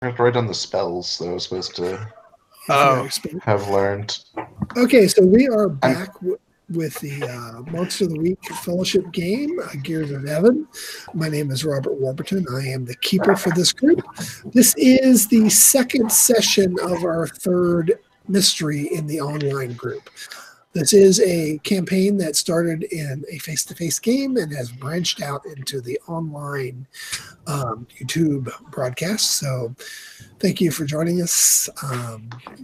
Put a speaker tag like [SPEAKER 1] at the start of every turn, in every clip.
[SPEAKER 1] have to write down the spells that I was supposed to have learned.
[SPEAKER 2] Okay, so we are back with the Monster of the Week Fellowship game, Gears of Heaven. My name is Robert Warburton. I am the keeper for this group. This is the second session of our third mystery in the online group. This is a campaign that started in a face-to-face game and has branched out into the online YouTube broadcast. So thank you for joining us.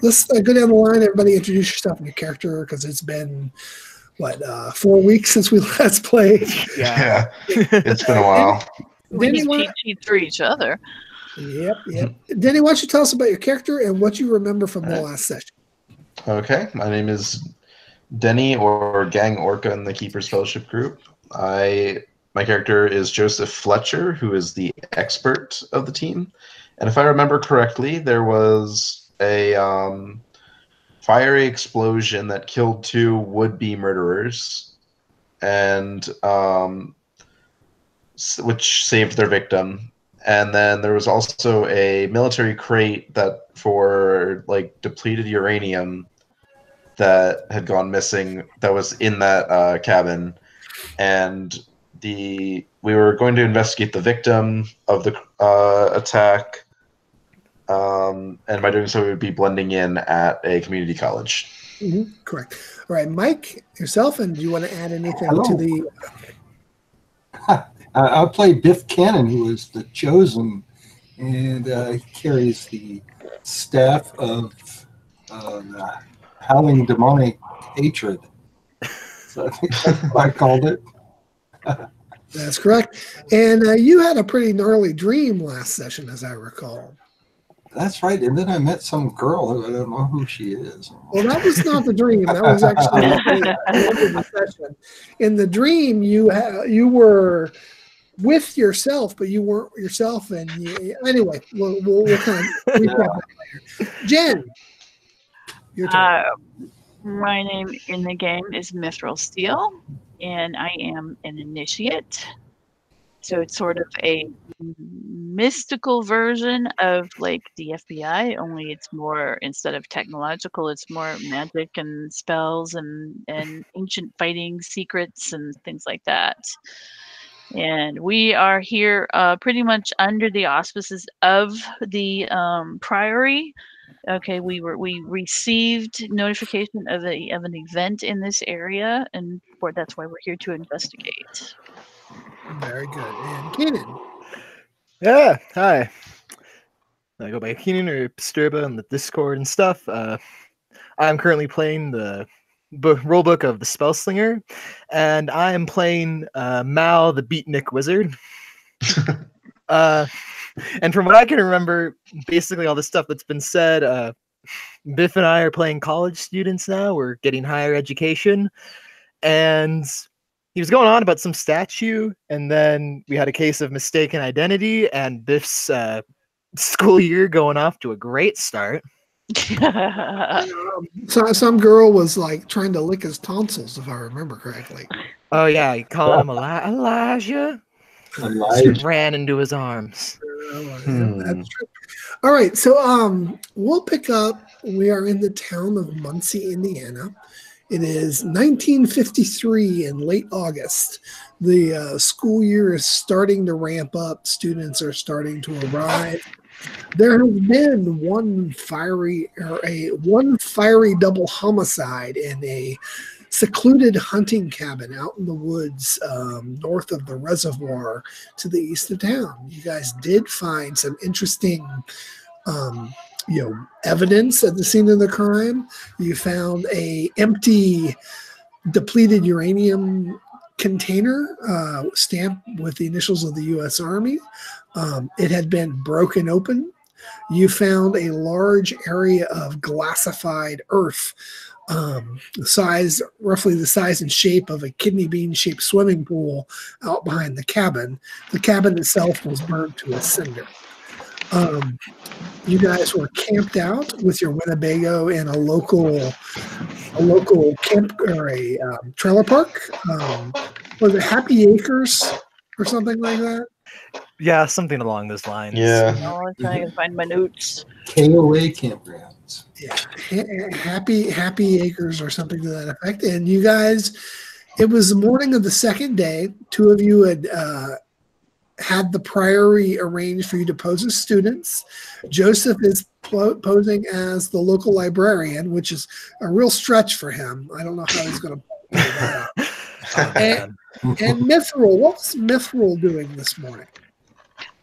[SPEAKER 2] Let's go down the line. Everybody introduce yourself and your character, because it's been, 4 weeks since we last played?
[SPEAKER 1] Yeah. It's been a while.
[SPEAKER 3] We need cheat sheets for each other.
[SPEAKER 2] Yep. Denny, why don't you tell us about your character and what you remember from the last session?
[SPEAKER 1] Okay, my name is Denny, or Gang Orca in the Keepers Fellowship group. My character is Joseph Fletcher, who is the expert of the team. And if I remember correctly, there was a fiery explosion that killed 2 would-be murderers, and which saved their victim. And then there was also a military crate that for depleted uranium that had gone missing that was in that cabin. And we were going to investigate the victim of the attack. And by doing so, we would be blending in at a community college.
[SPEAKER 2] Mm-hmm. Correct. All right, Mike, yourself, and do you want to add anything to the...
[SPEAKER 4] I play Biff Cannon, who is the chosen, and he carries the staff of howling demonic hatred. So I think that's what I called it.
[SPEAKER 2] That's correct. And you had a pretty gnarly dream last session, as I recall.
[SPEAKER 4] That's right. And then I met some girl who I don't know who she is.
[SPEAKER 2] Well, that was not the dream. That was actually the session. In the dream, you were with yourself, but you weren't yourself. And anyway, we'll kind of recap that later. Jen, your turn.
[SPEAKER 3] My name in the game is Mithril Steel, and I am an initiate. So it's sort of a mystical version of the FBI, only it's more, instead of technological, it's more magic and spells and ancient fighting secrets and things like that. And we are here pretty much under the auspices of the Priory. Okay, we received notification of an event in this area, and that's why we're here to investigate.
[SPEAKER 2] Very good. And Keenan.
[SPEAKER 5] Yeah, hi. I go by Keenan or Pisturba on the Discord and stuff. I'm currently playing the rulebook of the Spellslinger, and I am playing Mal, the Beatnik Wizard. And from what I can remember, basically all the stuff that's been said, Biff and I are playing college students now. We're getting higher education, and he was going on about some statue, and then we had a case of mistaken identity, and Biff's school year going off to a great start.
[SPEAKER 2] So some girl was trying to lick his tonsils, if I remember correctly.
[SPEAKER 5] Oh yeah, you call him Elijah. Ran into his arms.
[SPEAKER 2] That's true. All right, so we'll pick up. We are in the town of Muncie, Indiana. It is 1953 in late August. The school year is starting to ramp up. Students are starting to arrive. There has been one fiery double homicide in a secluded hunting cabin out in the woods north of the reservoir to the east of town. You guys did find some interesting evidence at the scene of the crime. You found a empty depleted uranium container stamped with the initials of the U.S. Army. It had been broken open. You found a large area of glassified earth, roughly the size and shape of a kidney bean shaped swimming pool out behind the cabin. The cabin itself was burned to a cinder. You guys were camped out with your Winnebago in a local camp or a trailer park. Was it Happy Acres or something like that?
[SPEAKER 5] Yeah, something along those lines.
[SPEAKER 1] Yeah.
[SPEAKER 3] Oh, I'm trying to find my notes.
[SPEAKER 4] KOA campgrounds.
[SPEAKER 2] Yeah, happy acres or something to that effect. And you guys, it was the morning of the second day. Two of you had the priory arranged for you to pose as students. Joseph is posing as the local librarian, which is a real stretch for him. I don't know how he's going to pull that off. And Mithril, what's Mithril doing this morning?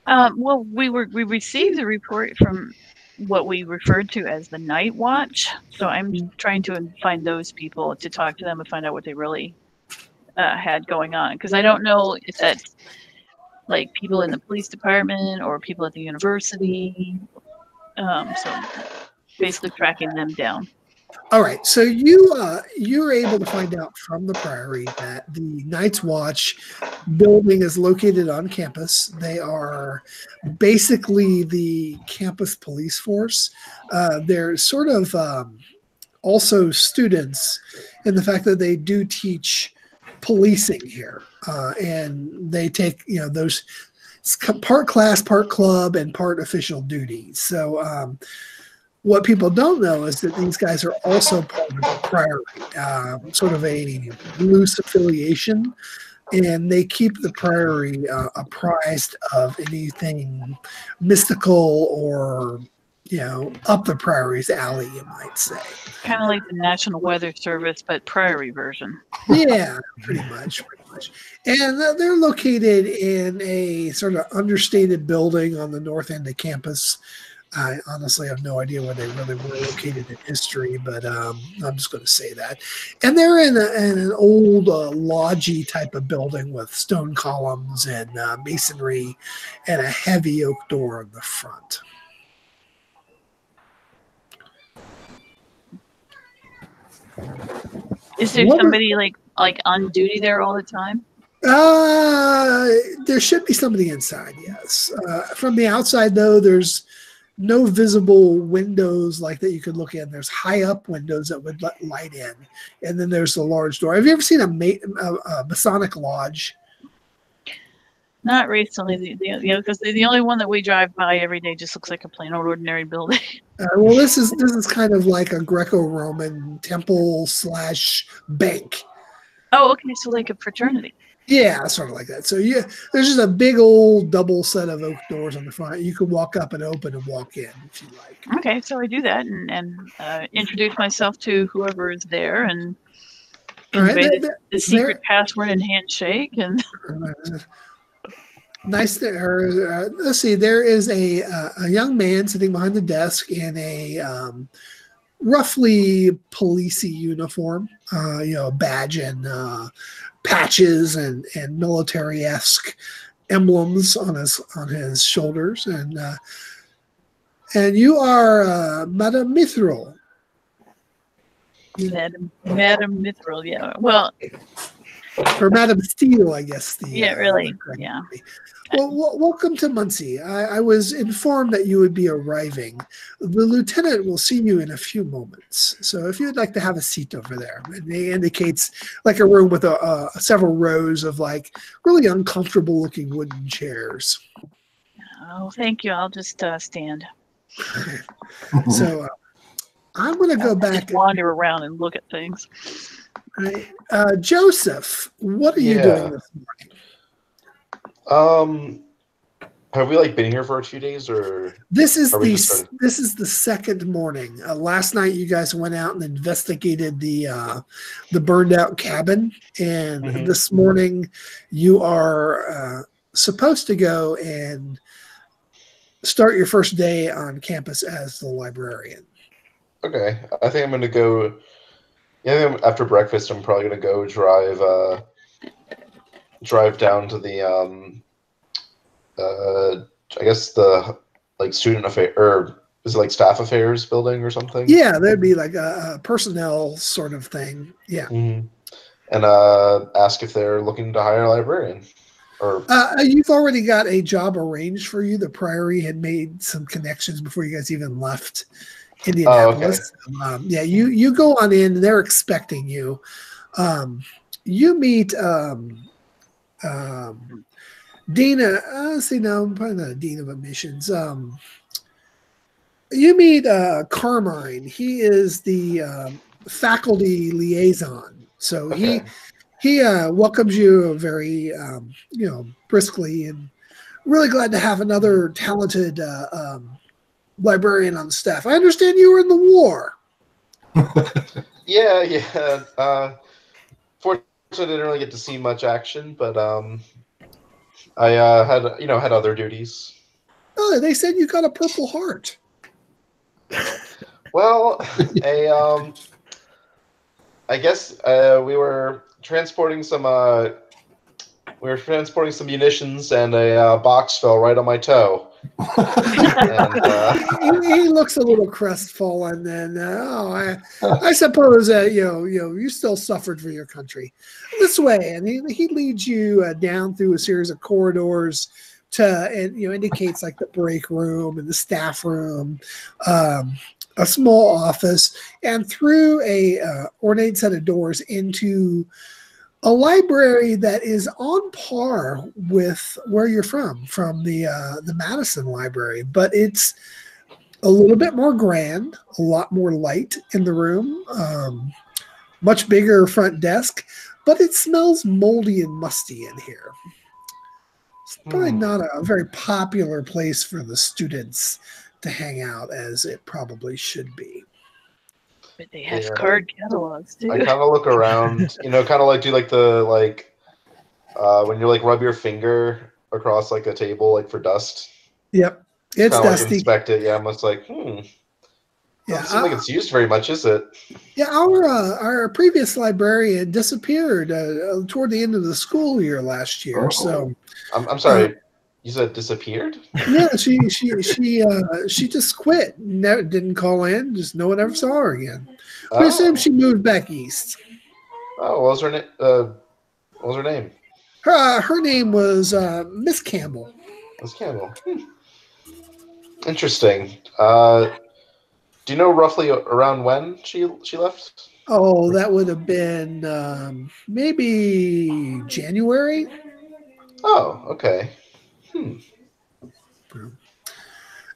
[SPEAKER 3] Well, we received a report from what we referred to as the Night Watch. So I'm trying to find those people to talk to them and find out what they really had going on, because I don't know if that's like people in the police department or people at the university. So basically tracking them down.
[SPEAKER 2] All right, so you're able to find out from the Priory that the Night's Watch building is located on campus. They are basically the campus police force. They're sort of also students in the fact that they do teach policing here, and they take those part class, part club, and part official duties. So. What people don't know is that these guys are also part of the Priory, sort of a loose affiliation, and they keep the Priory apprised of anything mystical or, up the Priory's alley, you might say.
[SPEAKER 3] Kind of like the National Weather Service, but Priory version.
[SPEAKER 2] Yeah, pretty much. And they're located in a sort of understated building on the north end of campus. I honestly have no idea where they really were located in history, but I'm just going to say that. And they're in an old lodgy type of building with stone columns and masonry and a heavy oak door on the front.
[SPEAKER 3] Is there somebody like on duty there all the time?
[SPEAKER 2] There should be somebody inside, yes. From the outside, though, there's no visible windows like that you could look in. There's high up windows that would let light in, and then there's the large door. Have you ever seen a Masonic lodge?
[SPEAKER 3] Not recently, because the only one that we drive by every day just looks like a plain old ordinary building.
[SPEAKER 2] Well, this is kind of like a Greco-Roman temple / bank.
[SPEAKER 3] Oh, okay, so like a fraternity.
[SPEAKER 2] Yeah, sort of like that. So yeah, there's just a big old double set of oak doors on the front. You can walk up and open and walk in if you like.
[SPEAKER 3] Okay, so I do that and introduce myself to whoever is there and convey the secret password and handshake and.
[SPEAKER 2] Nice there. Let's see. There is a young man sitting behind the desk in a roughly policey uniform. A badge and patches and military-esque emblems on his shoulders, and you are Madame Mithril.
[SPEAKER 3] Madame Mithril, yeah. Well,
[SPEAKER 2] or Madame Steele, I guess.
[SPEAKER 3] Really, yeah.
[SPEAKER 2] Well, welcome to Muncie. I was informed that you would be arriving. The lieutenant will see you in a few moments. So if you'd like to have a seat over there, and he indicates like a room with several rows of like really uncomfortable looking wooden chairs.
[SPEAKER 3] Oh, thank you. I'll just stand.
[SPEAKER 2] So I'm going to go back
[SPEAKER 3] and wander around and look at things.
[SPEAKER 2] Right. Joseph, what are you doing this morning?
[SPEAKER 1] Have we been here for a few days, or
[SPEAKER 2] this is the second morning? Last night you guys went out and investigated the burned out cabin, and this morning you are supposed to go and start your first day on campus as the librarian.
[SPEAKER 1] Okay, I think I'm going to go. Yeah, after breakfast, I'm probably going to go drive down to the I guess the student affair, or is it staff affairs building or something?
[SPEAKER 2] Yeah, that'd be like a personnel sort of thing. Yeah.
[SPEAKER 1] And ask if they're looking to hire a librarian. Or
[SPEAKER 2] you've already got a job arranged for you. The Priory had made some connections before you guys even left Indianapolis.
[SPEAKER 1] Oh, okay.
[SPEAKER 2] Yeah, you go on in. They're expecting you. You meet Dina, see, no, I'm probably not a dean of admissions. You meet Carmine. He is the faculty liaison. So
[SPEAKER 1] Okay.
[SPEAKER 2] he welcomes you very, briskly, and really glad to have another talented librarian on staff. I understand you were in the war.
[SPEAKER 1] Yeah. Fortunately, I didn't really get to see much action, but I had other duties.
[SPEAKER 2] Oh, they said you got a Purple Heart.
[SPEAKER 1] Well, I guess we were transporting some munitions, and a box fell right on my toe. And,
[SPEAKER 2] he looks a little crestfallen. And I suppose you still suffered for your country. This way, and he leads you down through a series of corridors and indicates like the break room and the staff room, a small office, and through a ornate set of doors into a library that is on par with where you're from the Madison Library, but it's a little bit more grand, a lot more light in the room, much bigger front desk, but it smells moldy and musty in here. It's probably not a very popular place for the students to hang out as it probably should be.
[SPEAKER 3] But they have card catalogs too.
[SPEAKER 1] I kind of look around, kind of like do when you like rub your finger across like a table like for dust.
[SPEAKER 2] Yep, it's
[SPEAKER 1] kinda
[SPEAKER 2] dusty.
[SPEAKER 1] Like inspect it. Yeah, I'm just like, Doesn't seem like it's used very much, is it?
[SPEAKER 2] Yeah, our previous librarian disappeared toward the end of the school year last year. So
[SPEAKER 1] I'm sorry. You said disappeared?
[SPEAKER 2] Yeah, she just quit. No, didn't call in. Just no one ever saw her again. We assume she moved back east.
[SPEAKER 1] Oh, what was her name? What was her name?
[SPEAKER 2] Her name was Miss Campbell.
[SPEAKER 1] Miss Campbell. Interesting. Do you know roughly around when she left?
[SPEAKER 2] Oh, that would have been maybe January.
[SPEAKER 1] Oh, okay.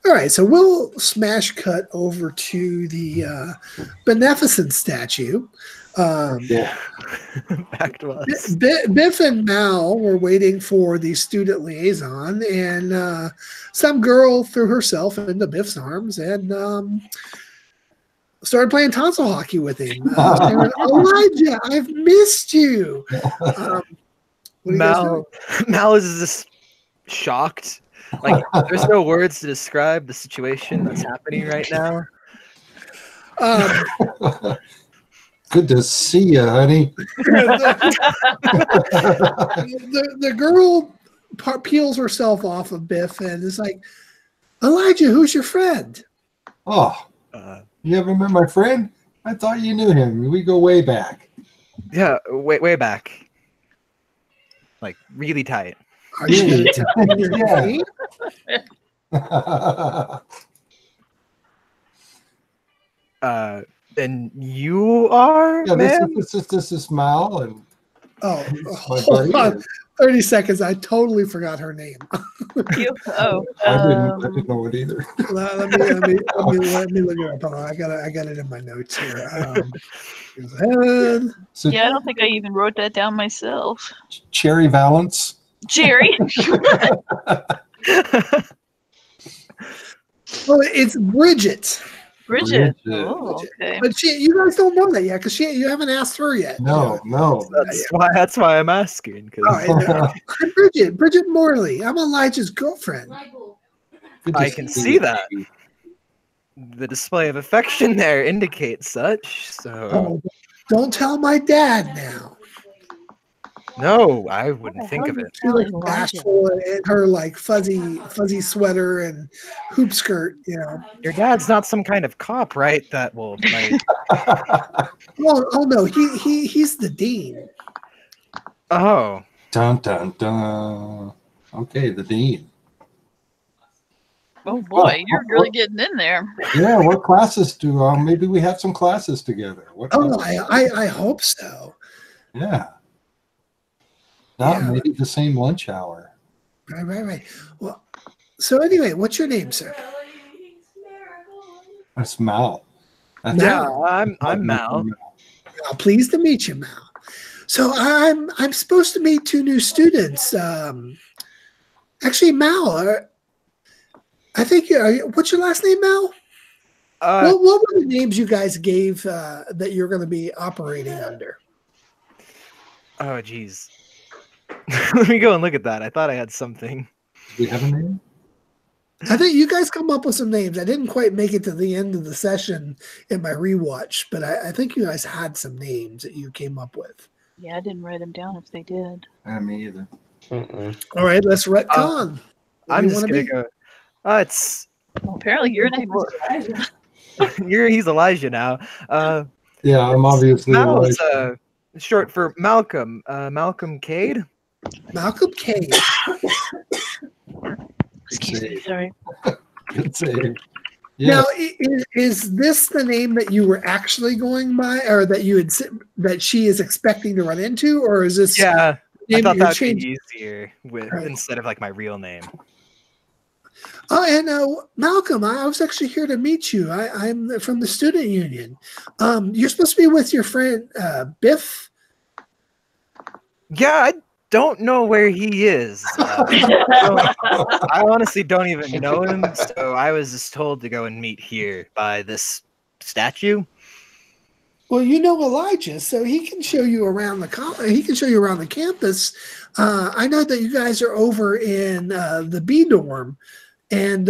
[SPEAKER 2] All right, so we'll smash cut over to the beneficent statue.
[SPEAKER 5] Back to us.
[SPEAKER 2] Biff and Mal were waiting for the student liaison, and some girl threw herself into Biff's arms and started playing tonsil hockey with him. Elijah, I've missed you.
[SPEAKER 5] Mal is just shocked. Like, there's no words to describe the situation that's happening right now.
[SPEAKER 4] Good to see you, honey.
[SPEAKER 2] the girl peels herself off of Biff and is like, Elijah, who's your friend?
[SPEAKER 4] Oh, you ever met my friend? I thought you knew him. We go way back.
[SPEAKER 5] Yeah, way back. Like, really tight.
[SPEAKER 2] Are you going to tell me your name?
[SPEAKER 5] And you are, man?
[SPEAKER 4] This is Mal, and
[SPEAKER 2] hold on. 30 seconds. I totally forgot her name.
[SPEAKER 4] I didn't know it either.
[SPEAKER 2] Let me look it up. Hold on. I got it in my notes here.
[SPEAKER 3] I don't think I even wrote that down myself.
[SPEAKER 4] Cherry Valance.
[SPEAKER 3] Jerry.
[SPEAKER 2] Well, it's Bridget.
[SPEAKER 3] Bridget. Oh, okay.
[SPEAKER 2] But you guys don't know that yet because you haven't asked her yet.
[SPEAKER 4] No.
[SPEAKER 5] That's why I'm asking.
[SPEAKER 2] Right, Bridget Morley. I'm Elijah's girlfriend.
[SPEAKER 5] I can see that. The display of affection there indicates such. So
[SPEAKER 2] don't tell my dad now.
[SPEAKER 5] No, I wouldn't think of it.
[SPEAKER 2] She looks bashful in her like fuzzy sweater and hoop skirt,
[SPEAKER 5] Your dad's not some kind of cop, right? That will like
[SPEAKER 2] Oh no, he's the dean.
[SPEAKER 5] Oh.
[SPEAKER 4] Dun dun dun. Okay, the dean.
[SPEAKER 3] Oh boy, you're really getting in there.
[SPEAKER 4] Yeah, what classes maybe we have some classes together.
[SPEAKER 2] I hope so.
[SPEAKER 4] Yeah. Maybe the same lunch hour.
[SPEAKER 2] Right. Well, so anyway, what's your name, sir?
[SPEAKER 4] That's Mal. That's
[SPEAKER 5] Yeah, I'm Mal.
[SPEAKER 2] Pleased to meet you, Mal. So I'm supposed to meet 2 new students. Actually, Mal, I think what's your last name, Mal? What were the names you guys gave that you're going to be operating under?
[SPEAKER 5] Oh, geez. Let me go and look at that. I thought I had something.
[SPEAKER 4] Do we have a name?
[SPEAKER 2] I think you guys come up with some names. I didn't quite make it to the end of the session in my rewatch, but I think you guys had some names that you came up with.
[SPEAKER 3] Yeah, I didn't write them down if they did.
[SPEAKER 4] Me either.
[SPEAKER 2] All right, let's retcon.
[SPEAKER 5] I'm just going to go. It's.
[SPEAKER 3] Well, apparently your name is Elijah.
[SPEAKER 5] He's Elijah now.
[SPEAKER 4] Yeah, I'm obviously
[SPEAKER 5] Mal's
[SPEAKER 4] Elijah.
[SPEAKER 5] short for Malcolm. Malcolm Cade.
[SPEAKER 2] Malcolm Cade.
[SPEAKER 3] Excuse me, sorry.
[SPEAKER 4] Good save.
[SPEAKER 2] Now, is this the name that you were actually going by, or that you had that she is expecting to run into, or is this?
[SPEAKER 5] Yeah, I thought that would
[SPEAKER 2] changing?
[SPEAKER 5] be easier instead of like my real name.
[SPEAKER 2] Oh, and Malcolm, I was actually here to meet you. I'm from the student union. You're supposed to be with your friend Biff.
[SPEAKER 5] Yeah, I don't know where he is. I honestly don't even know him, so I was just told to go and meet here by this statue.
[SPEAKER 2] Well, you know Elijah, so he can show you around he can show you around the campus. I know that you guys are over in the B dorm, and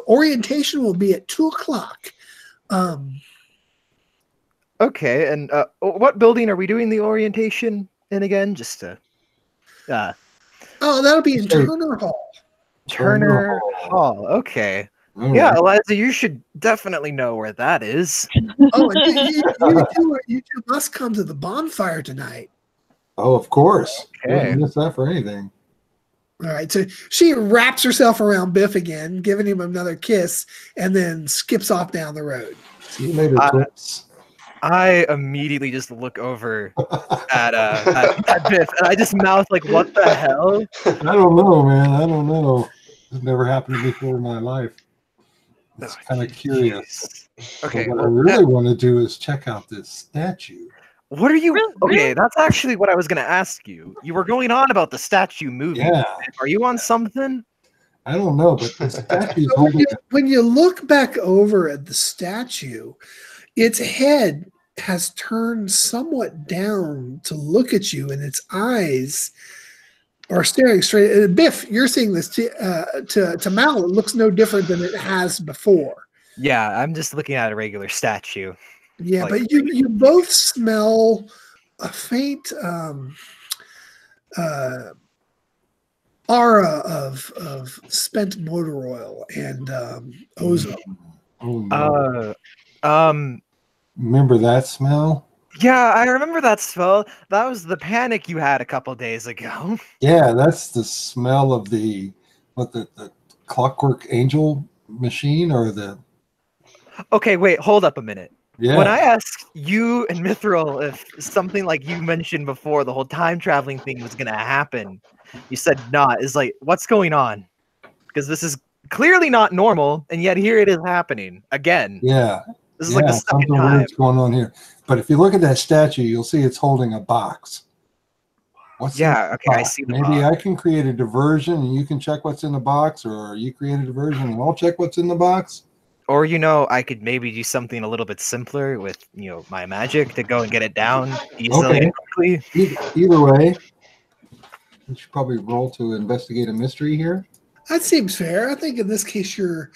[SPEAKER 2] orientation will be at 2:00.
[SPEAKER 5] Okay, and what building are we doing the orientation in again? Just to.
[SPEAKER 2] That'll be in Turner Hall.
[SPEAKER 5] Turner Hall. Okay. Yeah, Eliza, you should definitely know where that is.
[SPEAKER 2] Oh, and you two must come to the bonfire tonight.
[SPEAKER 4] Oh, of course.
[SPEAKER 5] Okay.
[SPEAKER 4] Wouldn't miss that for anything.
[SPEAKER 2] All right, so she wraps herself around Biff again, giving him another kiss, and then skips off down the road.
[SPEAKER 4] You made her twist.
[SPEAKER 5] I immediately just look over at Biff, and I just mouth like, "What the hell?"
[SPEAKER 4] I don't know, man. I don't know. It's never happened before in my life. It's kind of curious.
[SPEAKER 5] Okay.
[SPEAKER 4] But what I really want to do is check out this statue.
[SPEAKER 5] What are you?
[SPEAKER 3] Really?
[SPEAKER 5] Okay, that's actually what I was going to ask you. You were going on about the statue movie.
[SPEAKER 4] Yeah.
[SPEAKER 5] Are you on something?
[SPEAKER 4] I don't know, but the statue's
[SPEAKER 2] So
[SPEAKER 4] holding.
[SPEAKER 2] when you look back over at the statue, its head has turned somewhat down to look at you, and its eyes are staring straight. Biff, you're seeing this to Mal. It looks no different than it has before.
[SPEAKER 5] Yeah, I'm just looking at a regular statue.
[SPEAKER 2] Yeah, but you both smell a faint aura of spent motor oil and ozone.
[SPEAKER 4] Oh, no. Remember that smell?
[SPEAKER 5] Yeah, I remember that smell. That was the panic you had a couple days ago.
[SPEAKER 4] Yeah, that's the smell of the Clockwork Angel machine, or the.
[SPEAKER 5] Okay, wait, hold up a minute.
[SPEAKER 4] Yeah.
[SPEAKER 5] When I asked you and Mithril if something like you mentioned before, the whole time traveling thing was going to happen, you said not. It's like, what's going on? Because this is clearly not normal, and yet here it is happening again.
[SPEAKER 4] Yeah.
[SPEAKER 5] This is like the second
[SPEAKER 4] something
[SPEAKER 5] time.
[SPEAKER 4] weird's going on here. But if you look at that statue, you'll see it's holding a box. What's in the
[SPEAKER 5] Okay, I
[SPEAKER 4] box?
[SPEAKER 5] see the
[SPEAKER 4] Maybe
[SPEAKER 5] box.
[SPEAKER 4] I can create a diversion and you can check what's in the box, or you create a diversion and I'll check what's in the box.
[SPEAKER 5] Or, I could maybe do something a little bit simpler with, my magic to go and get it down easily and quickly.
[SPEAKER 4] Either way, we should probably roll to investigate a mystery here.
[SPEAKER 2] That seems fair. I think in this case you're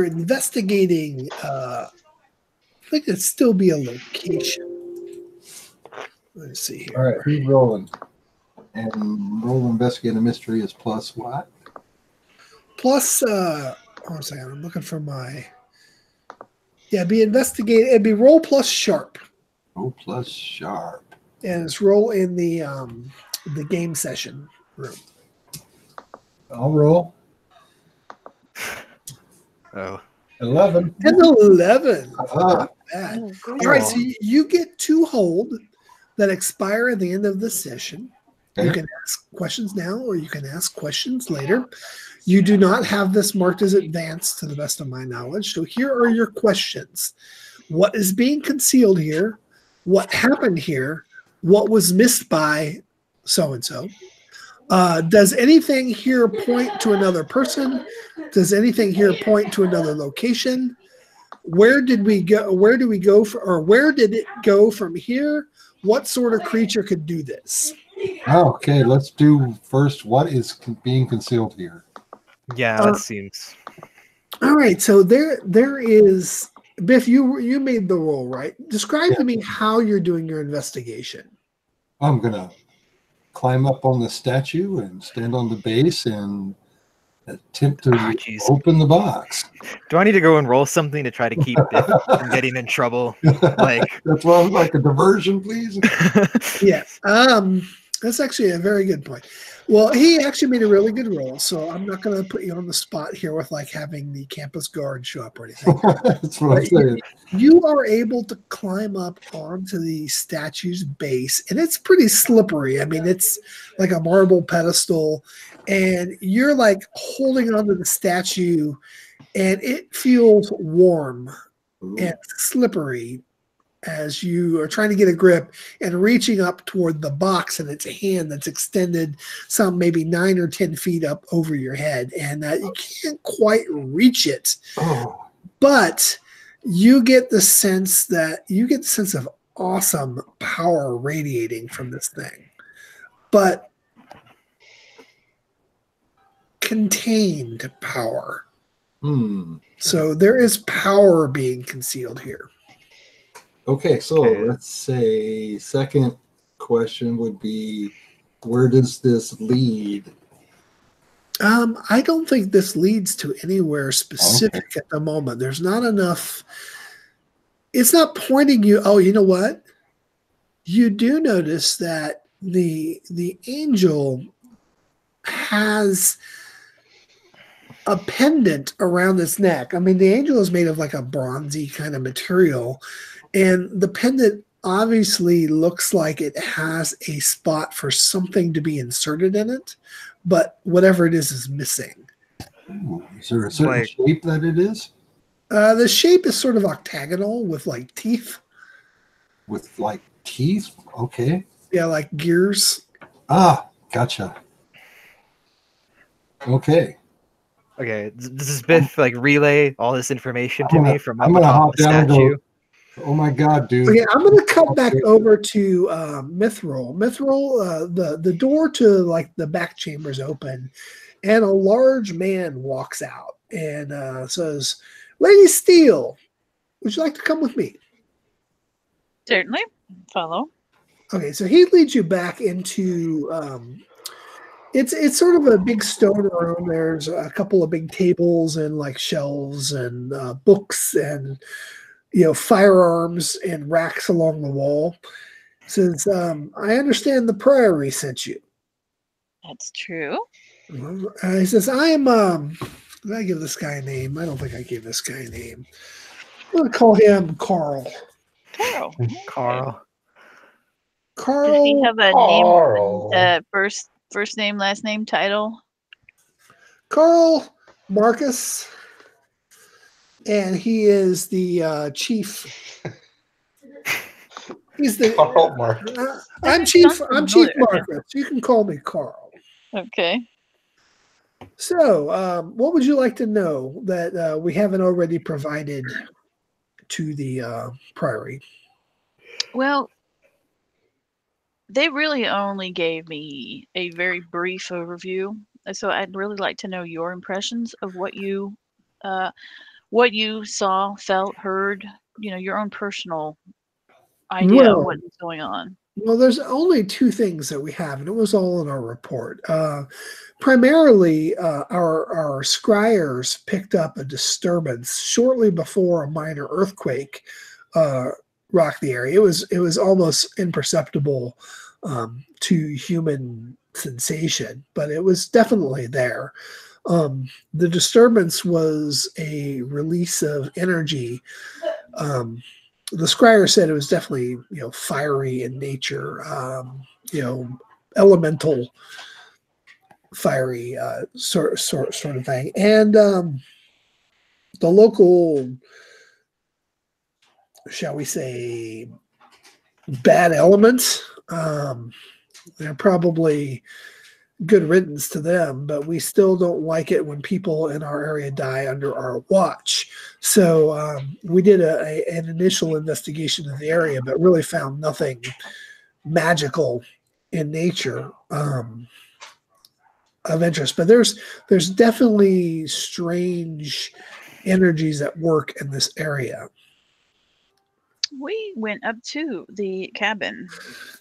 [SPEAKER 2] investigating. I think it'd still be a location. Let's see here.
[SPEAKER 4] All right, who's rolling? And roll to investigate a mystery is plus what?
[SPEAKER 2] Plus, hold on a second. I'm looking for my. Yeah, it'd be roll plus sharp.
[SPEAKER 4] Oh, plus sharp.
[SPEAKER 2] And it's roll in the game session room.
[SPEAKER 4] I'll roll.
[SPEAKER 5] Oh.
[SPEAKER 4] 11.
[SPEAKER 2] And 11.
[SPEAKER 4] Uh-huh.
[SPEAKER 2] Bad.
[SPEAKER 3] Oh,
[SPEAKER 2] All right, so you get 2 hold that expire at the end of the session. You can ask questions now, or you can ask questions later. You do not have this marked as advanced, to the best of my knowledge. So here are your questions. What is being concealed here? What happened here? What was missed by so-and-so? Does anything here point to another person? Does anything here point to another location? Where did we go? Where do we go or where did it go from here? What sort of creature could do this?
[SPEAKER 4] Okay, let's do first. What is being concealed here?
[SPEAKER 5] Yeah, that seems.
[SPEAKER 2] All right, so there is. Biff, you made the roll, right? Describe to me how you're doing your investigation.
[SPEAKER 4] I'm gonna climb up on the statue and stand on the base and attempt to open the box.
[SPEAKER 5] Do I need to go and roll something to try to keep Biff from getting in trouble? Like
[SPEAKER 4] that's why I'm like a diversion, please.
[SPEAKER 2] Yes. That's actually a very good point. Well, he actually made a really good roll, so I'm not going to put you on the spot here with like having the campus guard show up or anything.
[SPEAKER 4] That's what I'm saying.
[SPEAKER 2] You are able to climb up onto the statue's base, and it's pretty slippery. I mean, it's like a marble pedestal, and you're like holding onto the statue, and it feels warm and slippery as you are trying to get a grip and reaching up toward the box in its hand that's extended some maybe 9 or 10 feet up over your head. And you can't quite reach it.
[SPEAKER 4] Oh.
[SPEAKER 2] But you get the sense of awesome power radiating from this thing. But contained power. So there is power being concealed here.
[SPEAKER 4] Okay, so let's say second question would be, where does this lead?
[SPEAKER 2] I don't think this leads to anywhere specific at the moment. There's not enough. It's not pointing you. Oh, you know what? You do notice that the angel has a pendant around its neck. I mean, the angel is made of like a bronzy kind of material. And the pendant obviously looks like it has a spot for something to be inserted in it, but whatever it is missing.
[SPEAKER 4] Ooh, is there a certain shape that it is?
[SPEAKER 2] The shape is sort of octagonal with like teeth.
[SPEAKER 4] With like teeth? Okay.
[SPEAKER 2] Yeah, like gears.
[SPEAKER 4] Ah, gotcha. Okay.
[SPEAKER 5] Okay, does this Biff like relay all this information to me from
[SPEAKER 4] I'm
[SPEAKER 5] up
[SPEAKER 4] gonna
[SPEAKER 5] atop
[SPEAKER 4] hop
[SPEAKER 5] the
[SPEAKER 4] down and
[SPEAKER 5] statue?
[SPEAKER 4] go, oh my god, dude.
[SPEAKER 2] Okay, I'm going to cut back over to Mithril. Mithril, the door to like the back chamber is open, and a large man walks out and says, "Lady Steele, would you like to come with me?"
[SPEAKER 3] Certainly. Follow.
[SPEAKER 2] Okay, so he leads you back into it's sort of a big stone room. There's a couple of big tables and like shelves and books and firearms and racks along the wall. Says, I understand the priory sent you.
[SPEAKER 3] That's true.
[SPEAKER 2] He says, I am did I give this guy a name? I don't think I gave this guy a name. I'm going to call him Carl.
[SPEAKER 3] Carl.
[SPEAKER 5] Carl.
[SPEAKER 2] Carl.
[SPEAKER 3] Does he have a name? First name, last name, title?
[SPEAKER 2] Carl Marcus. And he is the chief. He's the
[SPEAKER 1] Carl Marcus.
[SPEAKER 2] I'm Chief Marcus. You can call me Carl.
[SPEAKER 3] Okay.
[SPEAKER 2] So, what would you like to know that we haven't already provided to the priory?
[SPEAKER 3] Well, they really only gave me a very brief overview, so I'd really like to know your impressions of what you saw, felt, heard. Your own personal idea of what's going on.
[SPEAKER 2] Well, there's only two things that we have, and it was all in our report. Primarily, our scryers picked up a disturbance shortly before a minor earthquake rocked the area. It was almost imperceptible to human sensation, but it was definitely there. The disturbance was a release of energy. The scryer said it was definitely fiery in nature. elemental fiery sort of thing. And the local, shall we say, bad elements, they're probably good riddance to them, but we still don't like it when people in our area die under our watch. So we did an initial investigation of the area, but really found nothing magical in nature of interest. But there's definitely strange energies at work in this area.
[SPEAKER 3] We went up to the cabin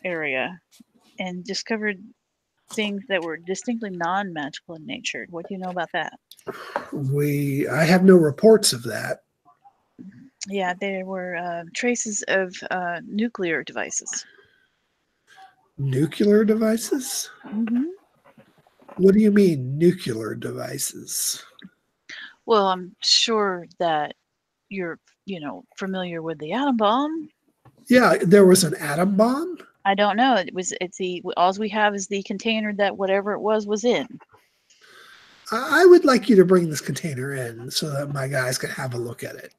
[SPEAKER 3] area and discovered things that were distinctly non-magical in nature. What do you know about that?
[SPEAKER 2] I have no reports of that.
[SPEAKER 3] Yeah, there were traces of nuclear devices.
[SPEAKER 2] Nuclear devices?
[SPEAKER 3] Mm-hmm.
[SPEAKER 2] What do you mean, nuclear devices?
[SPEAKER 3] Well, I'm sure that you're, familiar with the atom bomb.
[SPEAKER 2] Yeah, there was an atom bomb?
[SPEAKER 3] I don't know. All we have is the container that whatever it was in.
[SPEAKER 2] I would like you to bring this container in so that my guys can have a look at it.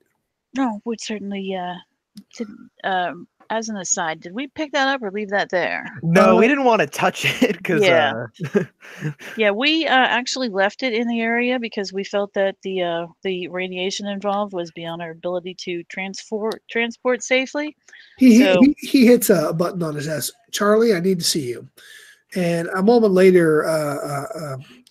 [SPEAKER 3] No, we'd certainly. As an aside, did we pick that up or leave that there?
[SPEAKER 5] No, we didn't want to touch it because.
[SPEAKER 3] Yeah, we actually left it in the area because we felt that the radiation involved was beyond our ability to transport safely.
[SPEAKER 2] He hits a button on his desk. Charlie, I need to see you. And a moment later,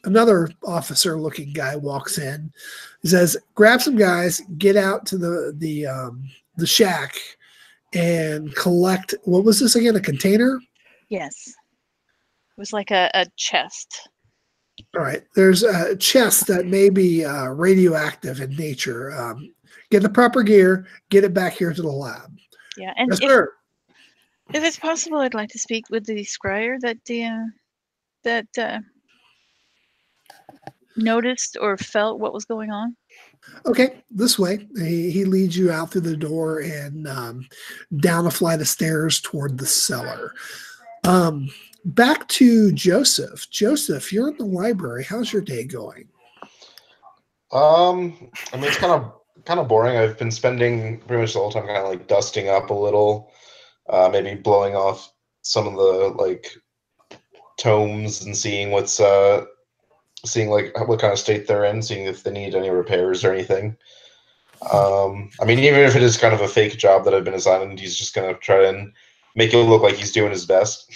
[SPEAKER 2] another officer-looking guy walks in. He says, "Grab some guys, get out to the shack, and collect." What was this again? A container?
[SPEAKER 3] Yes, it was like a chest.
[SPEAKER 2] All right. There's a chest that may be radioactive in nature. Get the proper gear. Get it back here to the lab.
[SPEAKER 3] Yeah, and
[SPEAKER 2] yes, sir.
[SPEAKER 3] If it's possible, I'd like to speak with the scryer that noticed or felt what was going on.
[SPEAKER 2] Okay, this way. He leads you out through the door and down a flight of stairs toward the cellar. Back to Joseph. Joseph, you're in the library. How's your day going?
[SPEAKER 1] I mean, it's kind of boring. I've been spending pretty much the whole time kind of like dusting up a little, maybe blowing off some of the like tomes and seeing what kind of state they're in, seeing if they need any repairs or anything. I mean, even if it is kind of a fake job that I've been assigned, he's just gonna try and make it look like he's doing his best.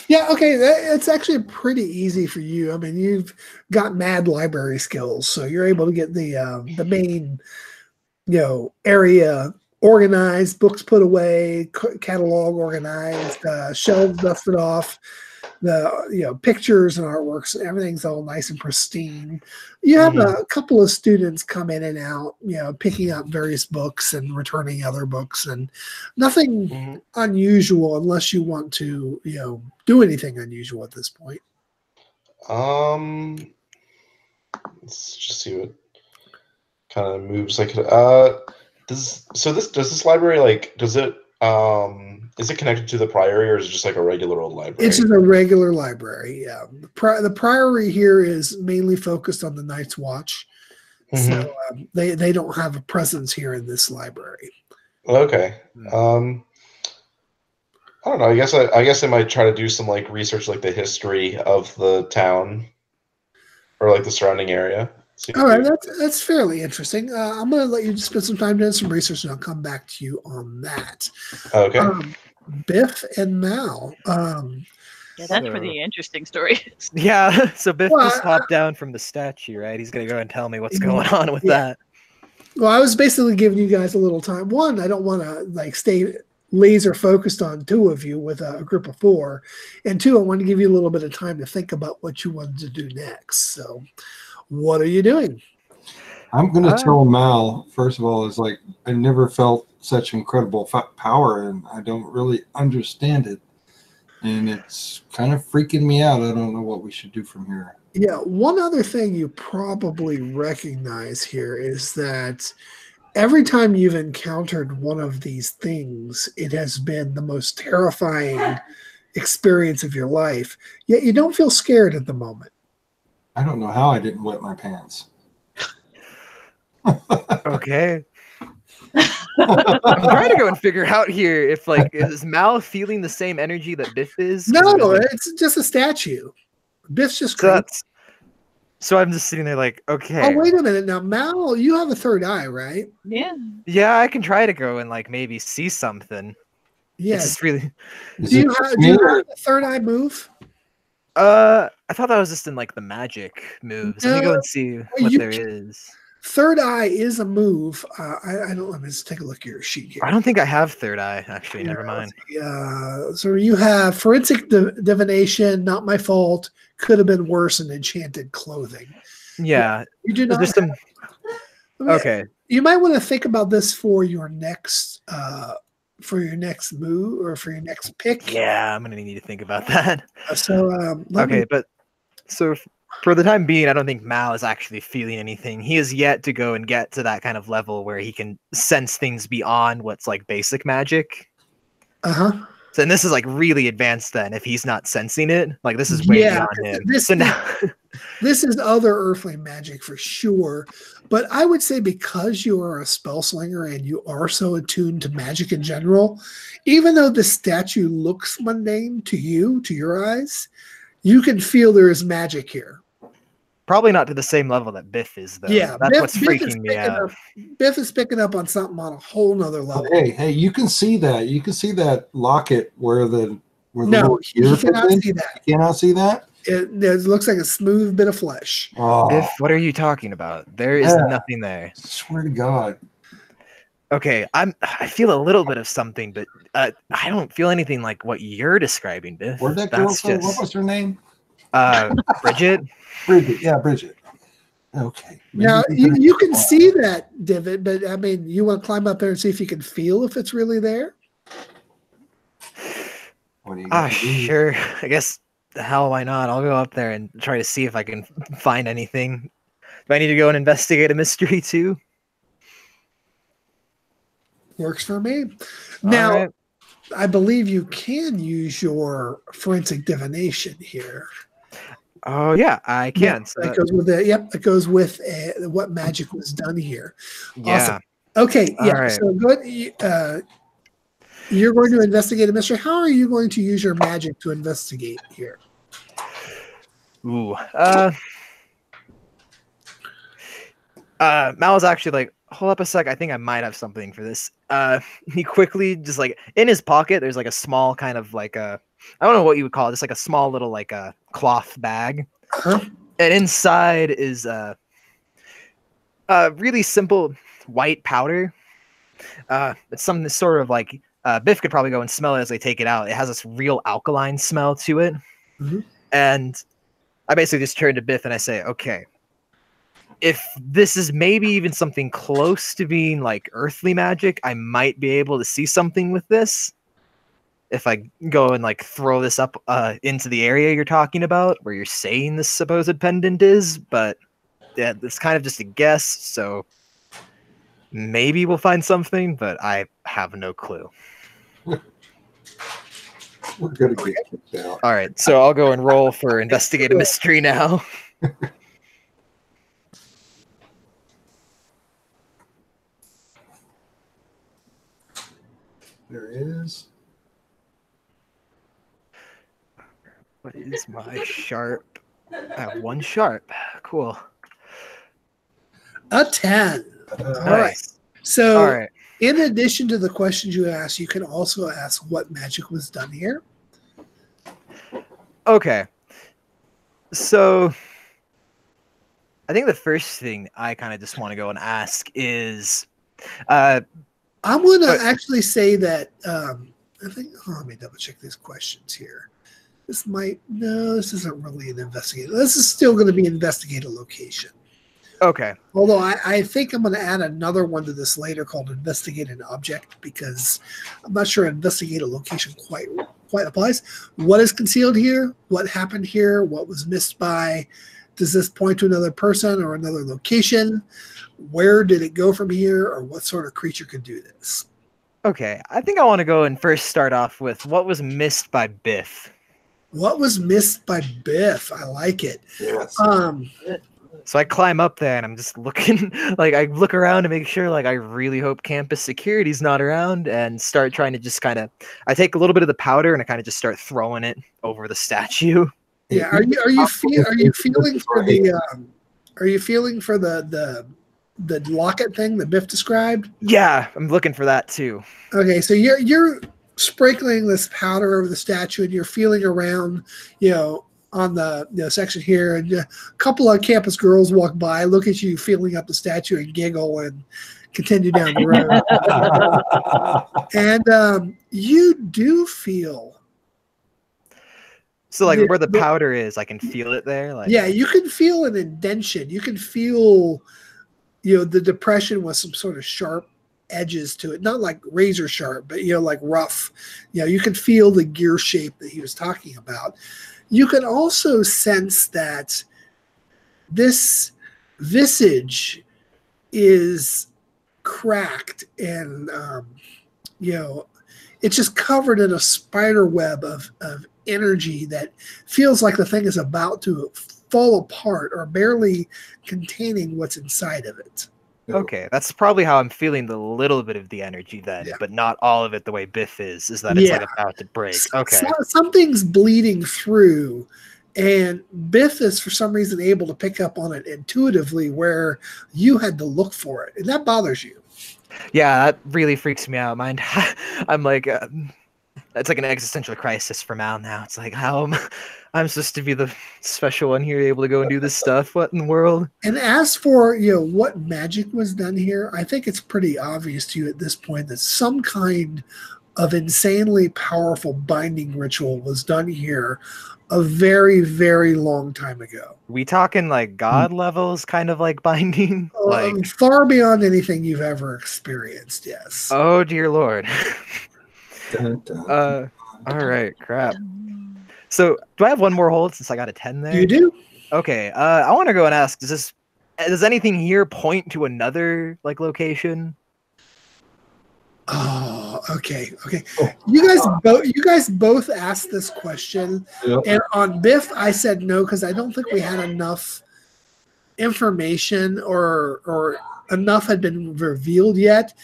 [SPEAKER 2] Yeah, okay, it's actually pretty easy for you. I mean, you've got mad library skills, so you're able to get the main, area organized, books put away, catalog organized, shelves dusted off, the pictures and artworks, everything's all nice and pristine. You have a couple of students come in and out, picking up various books and returning other books, and nothing unusual unless you want to, do anything unusual at this point.
[SPEAKER 1] Let's just see what kind of moves I could. Does this library is it connected to the Priory, or is it just like a regular old library?
[SPEAKER 2] It's just a regular library, yeah. The Priory here is mainly focused on the Night's Watch, so they don't have a presence here in this library.
[SPEAKER 1] Okay. I don't know. I guess I might try to do some like research, like the history of the town, or like the surrounding area.
[SPEAKER 2] All right, that's fairly interesting. I'm going to let you spend some time doing some research, and I'll come back to you on that.
[SPEAKER 1] Okay.
[SPEAKER 2] Biff and Mal.
[SPEAKER 3] Yeah, that's pretty interesting story.
[SPEAKER 5] Yeah, so Biff just hopped down from the statue, right? He's going to go and tell me what's going on with that.
[SPEAKER 2] Well, I was basically giving you guys a little time. One, I don't want to stay laser focused on two of you with a group of four, and two, I want to give you a little bit of time to think about what you wanted to do next. So, what are you doing?
[SPEAKER 4] I'm going to tell Mal, first of all, is like, I never felt such incredible power, and I don't really understand it. And it's kind of freaking me out. I don't know what we should do from here.
[SPEAKER 2] Yeah, one other thing you probably recognize here is that every time you've encountered one of these things, it has been the most terrifying experience of your life, yet you don't feel scared at the moment.
[SPEAKER 4] I don't know how I didn't wet my pants.
[SPEAKER 5] Okay. I'm trying to go and figure out here if like is Mal feeling the same energy that Biff is?
[SPEAKER 2] No,
[SPEAKER 5] Like,
[SPEAKER 2] it's just a statue. Biff's just
[SPEAKER 5] so,
[SPEAKER 2] crazy.
[SPEAKER 5] so I'm just sitting there like, okay.
[SPEAKER 2] Oh, wait a minute. Now, Mal, you have a third eye, right?
[SPEAKER 3] Yeah.
[SPEAKER 5] Yeah, I can try to go and like maybe see something.
[SPEAKER 2] Yes.
[SPEAKER 5] It's just really.
[SPEAKER 2] Do you have a third eye move?
[SPEAKER 5] I thought that was just in like the magic moves. Let me go
[SPEAKER 2] No,
[SPEAKER 5] and see what there is.
[SPEAKER 2] Third eye is a move. I don't. Let me just take a look at your sheet here.
[SPEAKER 5] I don't think I have third eye. Actually, never mind.
[SPEAKER 2] So you have forensic divination. Not my fault. Could have been worse. And enchanted clothing.
[SPEAKER 5] Yeah,
[SPEAKER 2] you do not.
[SPEAKER 5] There's some... Okay.
[SPEAKER 2] You might want to think about this for your next move or for your next pick.
[SPEAKER 5] Yeah, I'm gonna need to think about that.
[SPEAKER 2] So
[SPEAKER 5] but so for the time being, I don't think Mal is actually feeling anything. He is yet to go and get to that kind of level where he can sense things beyond what's like basic magic.
[SPEAKER 2] Uh-huh.
[SPEAKER 5] So, and this is like really advanced then if he's not sensing it. Like this is way beyond him.
[SPEAKER 2] This is other earthly magic for sure. But I would say because you are a spell slinger and you are so attuned to magic in general, even though the statue looks mundane to you, to your eyes, you can feel there is magic here.
[SPEAKER 5] Probably not to the same level that Biff is, though.
[SPEAKER 2] Yeah,
[SPEAKER 5] that's what's freaking me out.
[SPEAKER 2] Biff is picking up on something on a whole nother level.
[SPEAKER 4] Hey, you can see that. You can see that locket where the
[SPEAKER 2] no, you cannot see that.
[SPEAKER 4] You cannot see that?
[SPEAKER 2] It looks like a smooth bit of flesh.
[SPEAKER 4] Oh.
[SPEAKER 5] Biff, what are you talking about? There is nothing there.
[SPEAKER 4] I swear to God.
[SPEAKER 5] Okay, I feel a little bit of something, but I don't feel anything like what you're describing, Biff.
[SPEAKER 4] Where'd that girl from? What was her name?
[SPEAKER 5] Bridget.
[SPEAKER 4] Bridget, yeah, Bridget. Okay.
[SPEAKER 2] Now you can see that divot, but I mean, you want to climb up there and see if you can feel if it's really there.
[SPEAKER 4] What are you gonna do?
[SPEAKER 5] Sure. I guess the hell why not? I'll go up there and try to see if I can find anything. Do I need to go and investigate a mystery too?
[SPEAKER 2] Works for me. Now,
[SPEAKER 5] right.
[SPEAKER 2] I believe you can use your forensic divination here.
[SPEAKER 5] Oh yeah, I can.
[SPEAKER 2] Yep, that goes with it. Yep, it goes with what magic was done here.
[SPEAKER 5] Yeah.
[SPEAKER 2] Awesome. Okay. Yeah.
[SPEAKER 5] Right.
[SPEAKER 2] So good. You're going to investigate a mystery. How are you going to use your magic to investigate here?
[SPEAKER 5] Ooh. Mal's actually like, hold up a sec. I think I might have something for this. He quickly just like in his pocket, there's like a small kind of like a, I don't know what you would call it, just like a small little like a cloth bag.
[SPEAKER 2] Huh?
[SPEAKER 5] And inside is a really simple white powder. It's something sort of like Biff could probably go and smell it as they take it out. It has this real alkaline smell to it.
[SPEAKER 2] Mm-hmm.
[SPEAKER 5] And I basically just turn to Biff and I say, okay, if this is maybe even something close to being like earthly magic, I might be able to see something with this. If I go and like throw this up into the area you're talking about, where you're saying this supposed pendant is, but yeah, it's kind of just a guess. So maybe we'll find something, but I have no clue.
[SPEAKER 4] We're gonna get kicked out.
[SPEAKER 5] All right, so I'll go and roll for investigate a mystery now.
[SPEAKER 4] There is.
[SPEAKER 5] What is my sharp? I have one sharp. Cool.
[SPEAKER 2] A 10.
[SPEAKER 5] Nice.
[SPEAKER 2] All right. So,
[SPEAKER 5] All right.
[SPEAKER 2] in addition to the questions you ask, you can also ask what magic was done here.
[SPEAKER 5] Okay. So, I think the first thing I kind of just want to go and ask is,
[SPEAKER 2] I'm going to actually say that I think. Let me double check these questions here. This isn't really an investigator. This is still going to be investigate a location.
[SPEAKER 5] okay.
[SPEAKER 2] Although I think I'm going to add another one to this later called investigate an object, because I'm not sure investigate a location quite applies. What is concealed here? What happened here? What was missed by? Does this point to another person or another location? Where did it go from here? Or what sort of creature could do this?
[SPEAKER 5] Okay. I think I want to go and first start off with what was missed by Biff.
[SPEAKER 2] What was missed by Biff? I like it.
[SPEAKER 4] Yes.
[SPEAKER 5] So I climb up there and I'm just looking, like I look around to make sure, like I really hope campus security's not around, and start trying to just kind of, I take a little bit of the powder and I kind of just start throwing it over the statue.
[SPEAKER 2] Yeah. Are you feeling for the locket thing that Biff described?
[SPEAKER 5] Yeah, I'm looking for that too.
[SPEAKER 2] Okay, so you're sprinkling this powder over the statue and you're feeling around, on the section here, and a couple of campus girls walk by, look at you feeling up the statue and giggle and continue down the road. And you do feel.
[SPEAKER 5] So like where the powder is, I can feel it there. Like,
[SPEAKER 2] yeah, you can feel an indention. You can feel, the depression with some sort of sharp edges to it, not like razor sharp, but like rough. You can feel the gear shape that he was talking about. You can also sense that this visage is cracked and it's just covered in a spider web of energy that feels like the thing is about to fall apart or barely containing what's inside of it.
[SPEAKER 5] Okay, that's probably how I'm feeling the little bit of the energy then,
[SPEAKER 2] Yeah.
[SPEAKER 5] but not all of it the way Biff is that it's like about to break. Okay.
[SPEAKER 2] Something's bleeding through, and Biff is for some reason able to pick up on it intuitively where you had to look for it, and that bothers you.
[SPEAKER 5] Yeah, that really freaks me out. Mind, I'm like, it's like an existential crisis for Mal now. It's like, how I'm supposed to be the special one here, able to go and do this stuff. What in the world?
[SPEAKER 2] And as for what magic was done here, I think it's pretty obvious to you at this point that some kind of insanely powerful binding ritual was done here a very, very long time ago.
[SPEAKER 5] We talking like God levels, kind of like binding, like
[SPEAKER 2] far beyond anything you've ever experienced. Yes.
[SPEAKER 5] Oh dear Lord.
[SPEAKER 4] Dun, dun.
[SPEAKER 5] All right, crap. So do I have one more hold since I got a 10 there?
[SPEAKER 2] You do?
[SPEAKER 5] Okay. I want to go and ask, does anything here point to another like location?
[SPEAKER 2] Oh, okay. You guys both asked this question,
[SPEAKER 4] Yep.
[SPEAKER 2] and on Biff, I said no because I don't think we had enough information or enough had been revealed yet.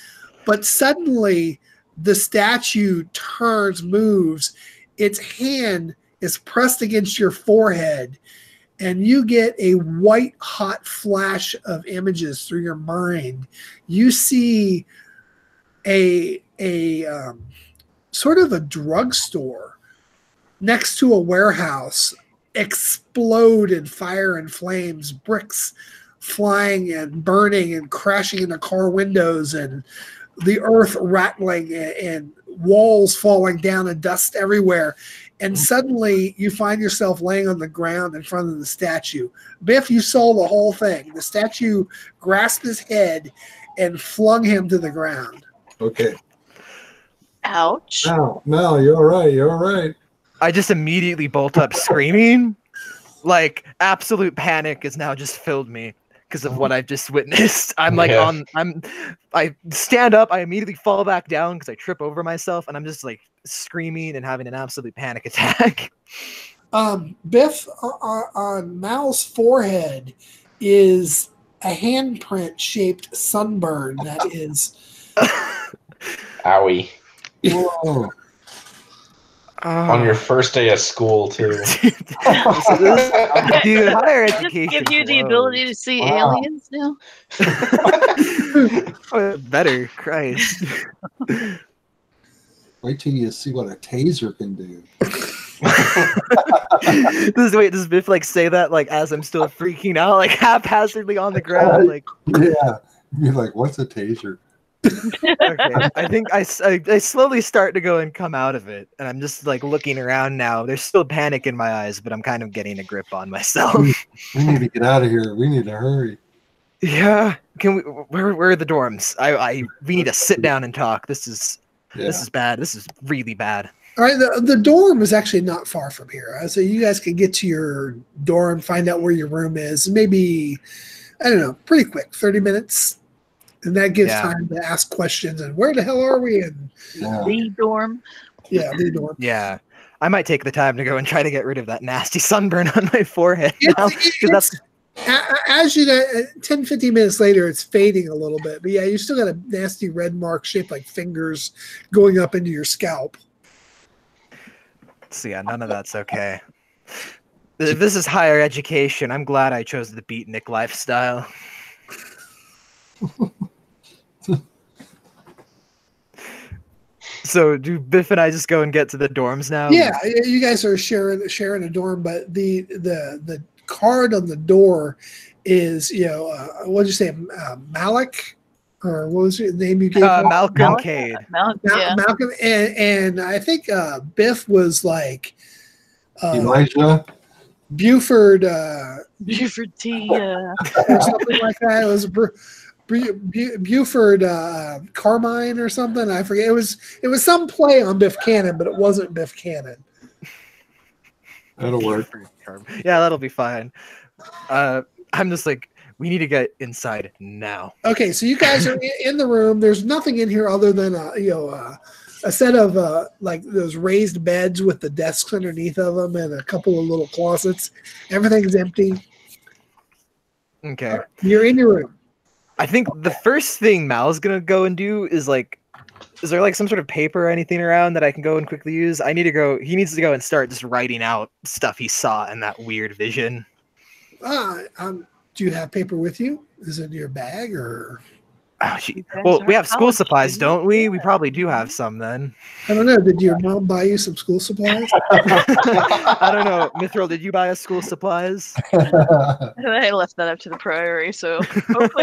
[SPEAKER 2] But suddenly, the statue moves. Its hand is pressed against your forehead, and you get a white hot flash of images through your mind. You see a sort of a drugstore next to a warehouse explode in fire and flames, bricks flying and burning and crashing into car windows, and the earth rattling and walls falling down and dust everywhere. And suddenly you find yourself laying on the ground in front of the statue. Biff, you saw the whole thing. The statue grasped his head and flung him to the ground.
[SPEAKER 4] Okay.
[SPEAKER 3] Ouch.
[SPEAKER 4] No, you're all right.
[SPEAKER 5] I just immediately bolt up screaming. Like absolute panic has now just filled me because of what I've just witnessed. I'm like I stand up, I immediately fall back down because I trip over myself, and I'm just like screaming and having an absolute panic attack.
[SPEAKER 2] Biff, on Mal's forehead is a handprint shaped sunburn that is
[SPEAKER 1] Owie.
[SPEAKER 4] Whoa.
[SPEAKER 1] On your first day of school, too.
[SPEAKER 5] Dude, higher
[SPEAKER 3] Does
[SPEAKER 5] education.
[SPEAKER 3] this give you the ability to see aliens now?
[SPEAKER 5] Better, Christ.
[SPEAKER 4] Wait till you see what a taser can do.
[SPEAKER 5] Does Biff like say that like as I'm still freaking out, like haphazardly on the ground, like
[SPEAKER 4] Yeah. You're like, what's a taser?
[SPEAKER 5] okay. I think I slowly start to go and come out of it, and I'm just like looking around now. There's still panic in my eyes, but I'm kind of getting a grip on myself.
[SPEAKER 4] We need to get out of here. We need to hurry.
[SPEAKER 5] Yeah. Can we? Where are the dorms? We need to sit down and talk. This is bad. This is really bad.
[SPEAKER 2] all right. The dorm is actually not far from here, so you guys can get to your dorm, find out where your room is. Maybe, I don't know, pretty quick, 30 minutes. And that gives time to ask questions and where the hell are we? And
[SPEAKER 3] The dorm.
[SPEAKER 2] yeah, the dorm.
[SPEAKER 5] Yeah. I might take the time to go and try to get rid of that nasty sunburn on my forehead now.
[SPEAKER 2] As you know, 10, 15 minutes later, it's fading a little bit. But yeah, you still got a nasty red mark shaped like fingers going up into your scalp.
[SPEAKER 5] So yeah, none of that's okay. If this is higher education, I'm glad I chose the beatnik lifestyle. So do Biff and I just go and get to the dorms now?
[SPEAKER 2] Yeah, you guys are sharing a dorm, but the card on the door is, what did you say, Malik, or what was the name you gave?
[SPEAKER 5] Malcolm Cade.
[SPEAKER 2] Malcolm, and I think Biff was like
[SPEAKER 4] Elijah
[SPEAKER 2] Buford
[SPEAKER 3] T.
[SPEAKER 2] or something like that. It was Buford Carmine or something. I forget. It was some play on Biff Cannon, but it wasn't Biff Cannon.
[SPEAKER 4] That'll work.
[SPEAKER 5] Yeah, that'll be fine. I'm just like, we need to get inside now.
[SPEAKER 2] Okay, so you guys are in the room. There's nothing in here other than a set of like those raised beds with the desks underneath of them and a couple of little closets. Everything's empty.
[SPEAKER 5] Okay.
[SPEAKER 2] You're in your room.
[SPEAKER 5] I think the first thing Mal's gonna go and do is like, is there like some sort of paper or anything around that I can go and quickly use? He needs to go and start just writing out stuff he saw in that weird vision.
[SPEAKER 2] Do you have paper with you? Is it in your bag or?
[SPEAKER 5] Oh, well, we have school supplies, don't we? We probably do have some then.
[SPEAKER 2] I don't know. Did your mom buy you some school supplies?
[SPEAKER 5] I don't know. Mithril, did you buy us school supplies?
[SPEAKER 3] I left that up to the Priory, so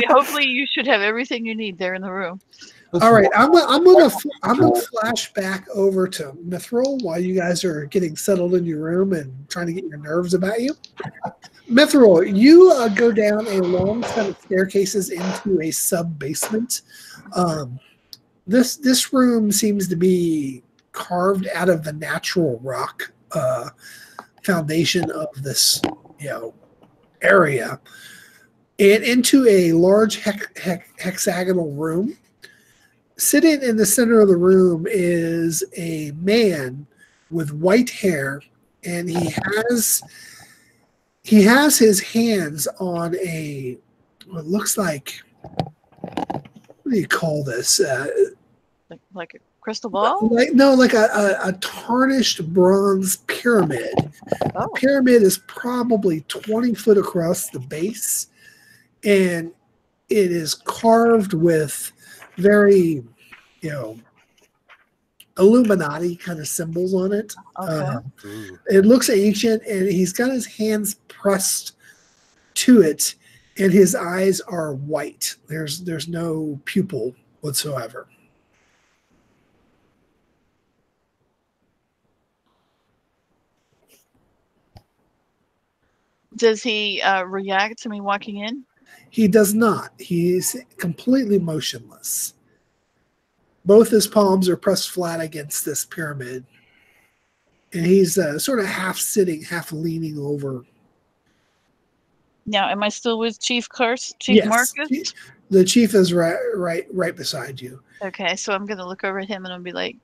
[SPEAKER 3] hopefully you should have everything you need there in the room.
[SPEAKER 2] All right, I'm gonna flash back over to Mithril while you guys are getting settled in your room and trying to get your nerves about you. Mithril, you go down a long set of staircases into a sub-basement. This room seems to be carved out of the natural rock foundation of this area, and into a large hexagonal room. Sitting in the center of the room is a man with white hair, and he has his hands on what looks like, what do you call this?
[SPEAKER 3] Like a crystal ball?
[SPEAKER 2] Like a tarnished bronze pyramid.
[SPEAKER 3] Oh.
[SPEAKER 2] The pyramid is probably 20 foot across the base, and it is carved with very, Illuminati kind of symbols on it.
[SPEAKER 3] Okay.
[SPEAKER 2] It looks ancient, and he's got his hands pressed to it, and his eyes are white. There's no pupil whatsoever.
[SPEAKER 3] Does he react to me walking in?
[SPEAKER 2] He does not. He's completely motionless. Both his palms are pressed flat against this pyramid, and he's sort of half sitting, half leaning over.
[SPEAKER 3] Now, am I still with Chief Marcus?
[SPEAKER 2] The chief is right beside you.
[SPEAKER 3] Okay, so I'm gonna look over at him and I'll be like,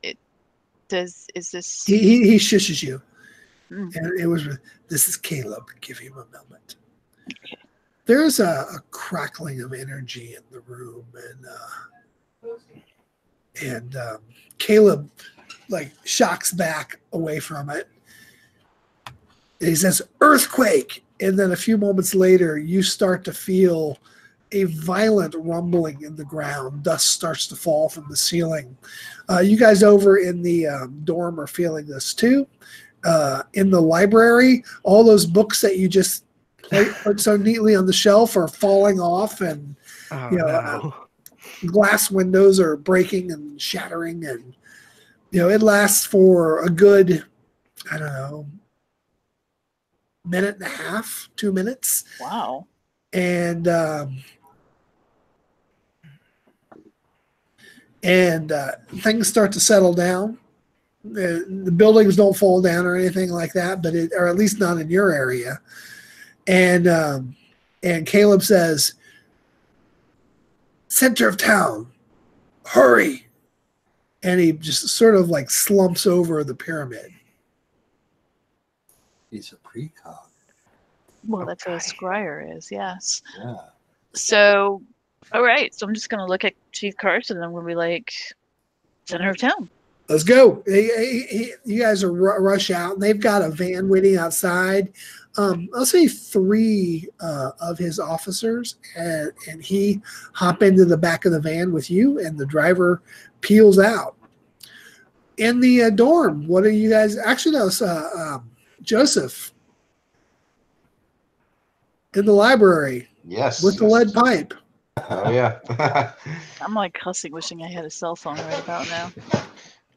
[SPEAKER 3] is this?
[SPEAKER 2] He shushes you, and it was, this is Caleb. Give him a moment.
[SPEAKER 3] Okay.
[SPEAKER 2] There's a crackling of energy in the room, and Caleb like shocks back away from it. And he says, "Earthquake!" And then a few moments later, you start to feel a violent rumbling in the ground. Dust starts to fall from the ceiling. You guys over in the dorm are feeling this too. In the library, all those books that you just put so neatly on the shelf are falling off, and glass windows are breaking and shattering, and it lasts for a good, I don't know, minute and a half, 2 minutes.
[SPEAKER 3] Wow.
[SPEAKER 2] And things start to settle down. The buildings don't fall down or anything like that, or at least not in your area. And Caleb says, "Center of town, hurry!" And he just sort of like slumps over the pyramid.
[SPEAKER 4] He's a precog.
[SPEAKER 3] Well, that's what a scryer is, yes.
[SPEAKER 4] Yeah.
[SPEAKER 3] So, all right. So I'm just going to look at Chief Carson and we'll be like, center of town.
[SPEAKER 2] Let's go. You guys are rush out, and they've got a van waiting outside. I'll say 3 of his officers, and he hop into the back of the van with you, and the driver peels out. In the dorm, what are you guys? Actually, no, it's Joseph in the library.
[SPEAKER 1] Yes.
[SPEAKER 2] With the lead pipe.
[SPEAKER 1] Oh yeah.
[SPEAKER 3] I'm like cussing, wishing I had a cell phone right about now.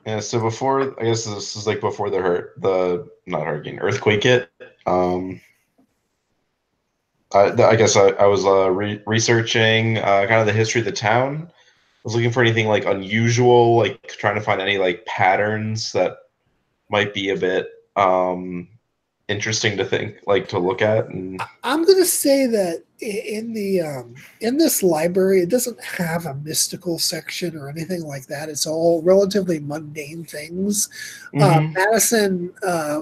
[SPEAKER 1] Yeah, so before, I guess this is like before not hurricane, earthquake hit. I guess I was researching kind of the history of the town. I was looking for anything like unusual, like trying to find any like patterns that might be a bit interesting to look at. And
[SPEAKER 2] I'm going to say that in this library, it doesn't have a mystical section or anything like that. It's all relatively mundane things. Madison,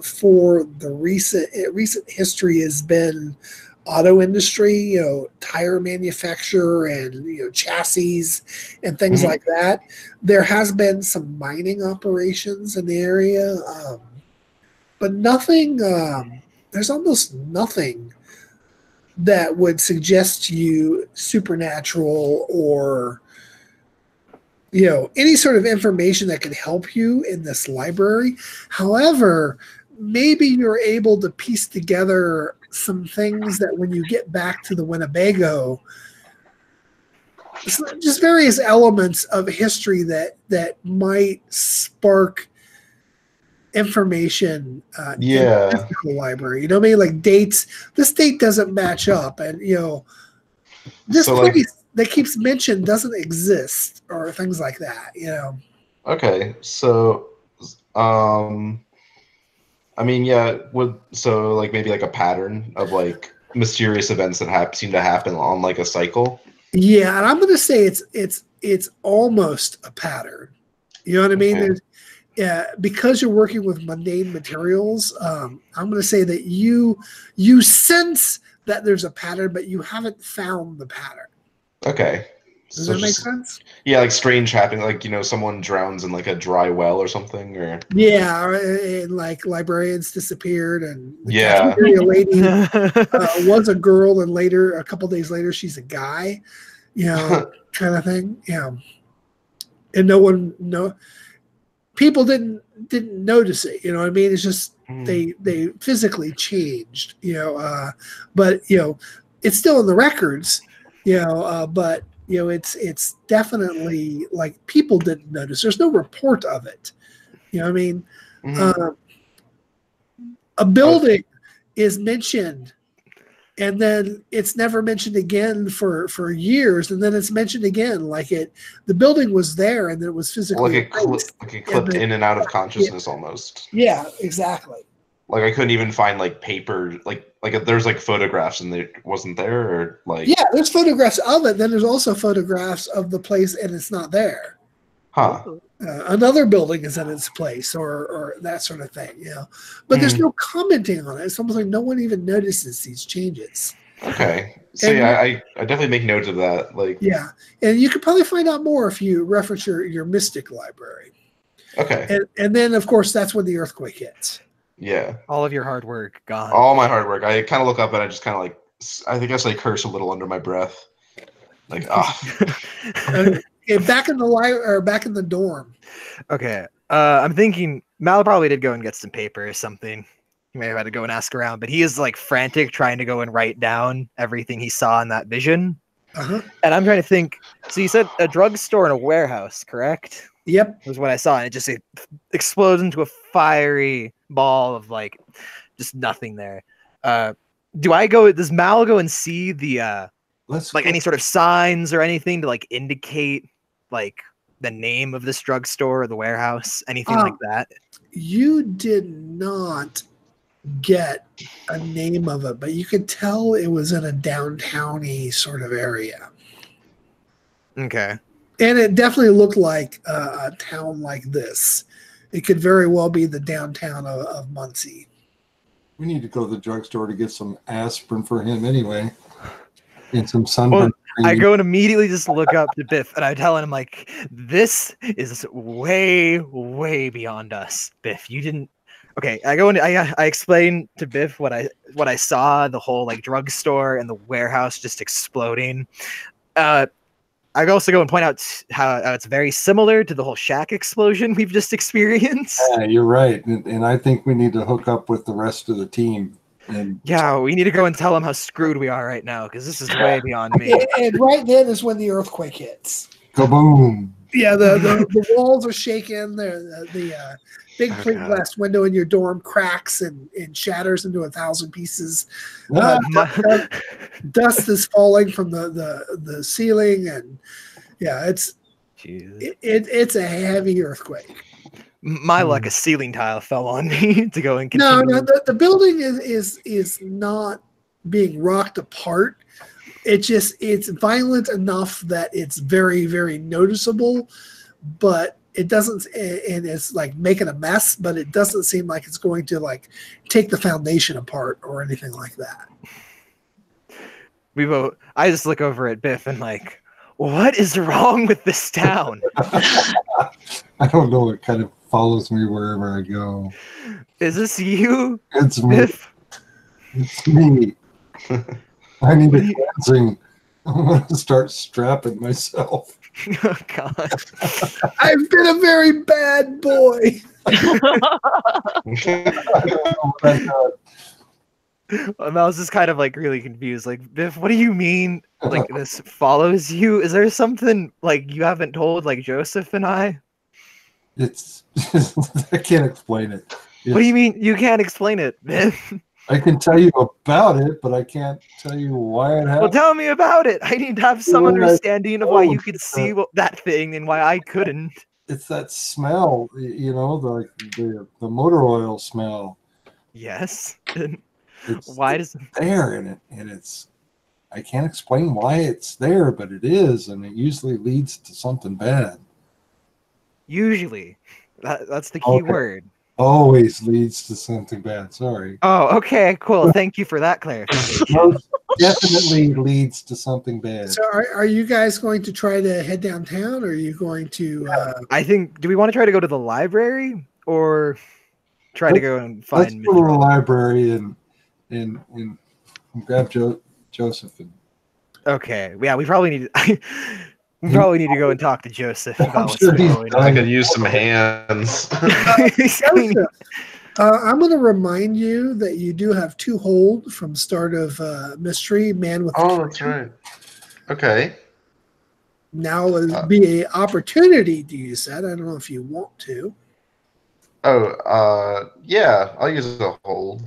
[SPEAKER 2] for the recent history, has been auto industry, tire manufacturer, and chassis and things like that. There has been some mining operations in the area, but nothing. There's almost nothing that would suggest to you supernatural or any sort of information that could help you in this library. However, maybe you're able to piece together some things that when you get back to the Winnebago, just various elements of history that might spark information in the physical library. You know what I mean? Like dates. This date doesn't match up, and this place that keeps mentioned doesn't exist, or things like that.
[SPEAKER 1] Okay, so I mean, yeah, like maybe like a pattern of like mysterious events that seem to happen on like a cycle.
[SPEAKER 2] Yeah, and I'm going to say it's almost a pattern. You know what I mean?
[SPEAKER 1] Okay.
[SPEAKER 2] Because you're working with mundane materials, I'm going to say that you sense that there's a pattern, but you haven't found the pattern.
[SPEAKER 1] Okay.
[SPEAKER 2] Does that make sense?
[SPEAKER 1] Yeah, like strange happening, like someone drowns in like a dry well or something, or
[SPEAKER 2] and like librarians disappeared, and the
[SPEAKER 1] Yeah.
[SPEAKER 2] cafeteria lady was a girl, and later, a couple days later, she's a guy, kind of thing. And people didn't notice it. You know what I mean? It's just they physically changed. But it's still in the records. But it's definitely like people didn't notice. There's no report of it. You know what I mean? A building is mentioned, and then it's never mentioned again for years, and then it's mentioned again. Like the building was there, and then it was physically
[SPEAKER 1] it clipped in and out of consciousness almost.
[SPEAKER 2] Yeah, exactly.
[SPEAKER 1] Like I couldn't even find like paper, like there's like photographs and it wasn't there, or like
[SPEAKER 2] there's photographs of it. Then there's also photographs of the place, and it's not there.
[SPEAKER 1] Huh.
[SPEAKER 2] Another building is in its place, or that sort of thing. But there's no commenting on it. It's almost like no one even notices these changes.
[SPEAKER 1] Okay. So I definitely make notes of that. Like
[SPEAKER 2] and you could probably find out more if you reference your Mystic library.
[SPEAKER 1] Okay.
[SPEAKER 2] And then of course that's when the earthquake hits.
[SPEAKER 1] Yeah.
[SPEAKER 5] All of your hard work gone.
[SPEAKER 1] All my hard work. I kind of look up and I just kind of like, I guess I curse a little under my breath. Like,
[SPEAKER 2] back in the back in the dorm.
[SPEAKER 5] Okay. I'm thinking Mal probably did go and get some paper or something. He may have had to go and ask around, but he is like frantic trying to go and write down everything he saw in that vision. And I'm trying to think. So you said a drugstore and a warehouse, correct?
[SPEAKER 2] Yep.
[SPEAKER 5] Was what I saw. And it explodes into a fiery ball of like just nothing there. Does Mal go and see the any sort of signs or anything to like indicate like the name of this drugstore or the warehouse, anything like that?
[SPEAKER 2] You did not get a name of it, but you could tell it was in a downtowny sort of area.
[SPEAKER 5] Okay.
[SPEAKER 2] And it definitely looked like a town like this. It could very well be the downtown of Muncie.
[SPEAKER 4] We need to go to the drugstore to get some aspirin for him anyway. And some sunburn
[SPEAKER 5] I
[SPEAKER 4] cream.
[SPEAKER 5] go and immediately just look up to Biff, and I tell him, like, this is way, way beyond us, Biff. You didn't. Okay, I go and I explain to Biff what I saw, the whole like drugstore and the warehouse just exploding. I also go and point out how it's very similar to the whole shack explosion we've just experienced.
[SPEAKER 4] Yeah, you're right, and I think we need to hook up with the rest of the team. And
[SPEAKER 5] yeah, we need to go and tell them how screwed we are right now, because this is way beyond me.
[SPEAKER 2] And right then is when the earthquake hits.
[SPEAKER 4] kaboom!
[SPEAKER 2] Yeah, the walls are shaking. The big plate glass window in your dorm cracks and shatters into 1,000 pieces. Dust is falling from the ceiling, and yeah, it's a heavy earthquake.
[SPEAKER 5] My luck, a ceiling tile fell on me to go and continue.
[SPEAKER 2] No, the building is not being rocked apart. It's violent enough that it's very, very noticeable, but it doesn't, and it's like making a mess, but it doesn't seem like it's going to like take the foundation apart or anything like that.
[SPEAKER 5] I just look over at Biff and like, what is wrong with this town?
[SPEAKER 4] I don't know. It kind of follows me wherever I go.
[SPEAKER 5] Is this you?
[SPEAKER 4] It's me.
[SPEAKER 5] Biff?
[SPEAKER 4] It's me. I need a cleansing. I'm going to start strapping myself.
[SPEAKER 5] Oh, God.
[SPEAKER 2] I've been a very bad boy.
[SPEAKER 5] I was just kind of like really confused. Like, Biff, what do you mean? Like, this follows you? Is there something like you haven't told, like Joseph and I?
[SPEAKER 4] It's I can't explain it.
[SPEAKER 5] What do you mean you can't explain it, Biff?
[SPEAKER 4] I can tell you about it, but I can't tell you why it happened.
[SPEAKER 5] Well, tell me about it. I need to have some understanding of why you could see that thing and why I couldn't.
[SPEAKER 4] It's that smell, you know, the motor oil smell.
[SPEAKER 5] Yes.
[SPEAKER 4] Why does it there in it? And it's I can't explain why it's there, but it is, and it usually leads to something bad. Usually,
[SPEAKER 5] that's the key word.
[SPEAKER 4] Always leads to something bad. Sorry.
[SPEAKER 5] Oh, okay, cool. Thank you for that clarification.
[SPEAKER 4] Definitely leads to something bad.
[SPEAKER 2] So, are you guys going to try to head downtown, or are you going to?
[SPEAKER 5] I think. Do we want to try to go to the library, or try to go and find?
[SPEAKER 4] Let's go to the library and grab Joseph.
[SPEAKER 5] Okay. Yeah, we probably need. We probably need to go and talk to Joseph about what's
[SPEAKER 1] going
[SPEAKER 5] on.
[SPEAKER 1] I could use some hands.
[SPEAKER 2] Joseph, I'm going to remind you that you do have 2 hold from start of mystery, man with.
[SPEAKER 1] Oh, that's right. Okay.
[SPEAKER 2] Now would be an opportunity to use that. I don't know if you want to.
[SPEAKER 1] Oh, yeah, I'll use a hold.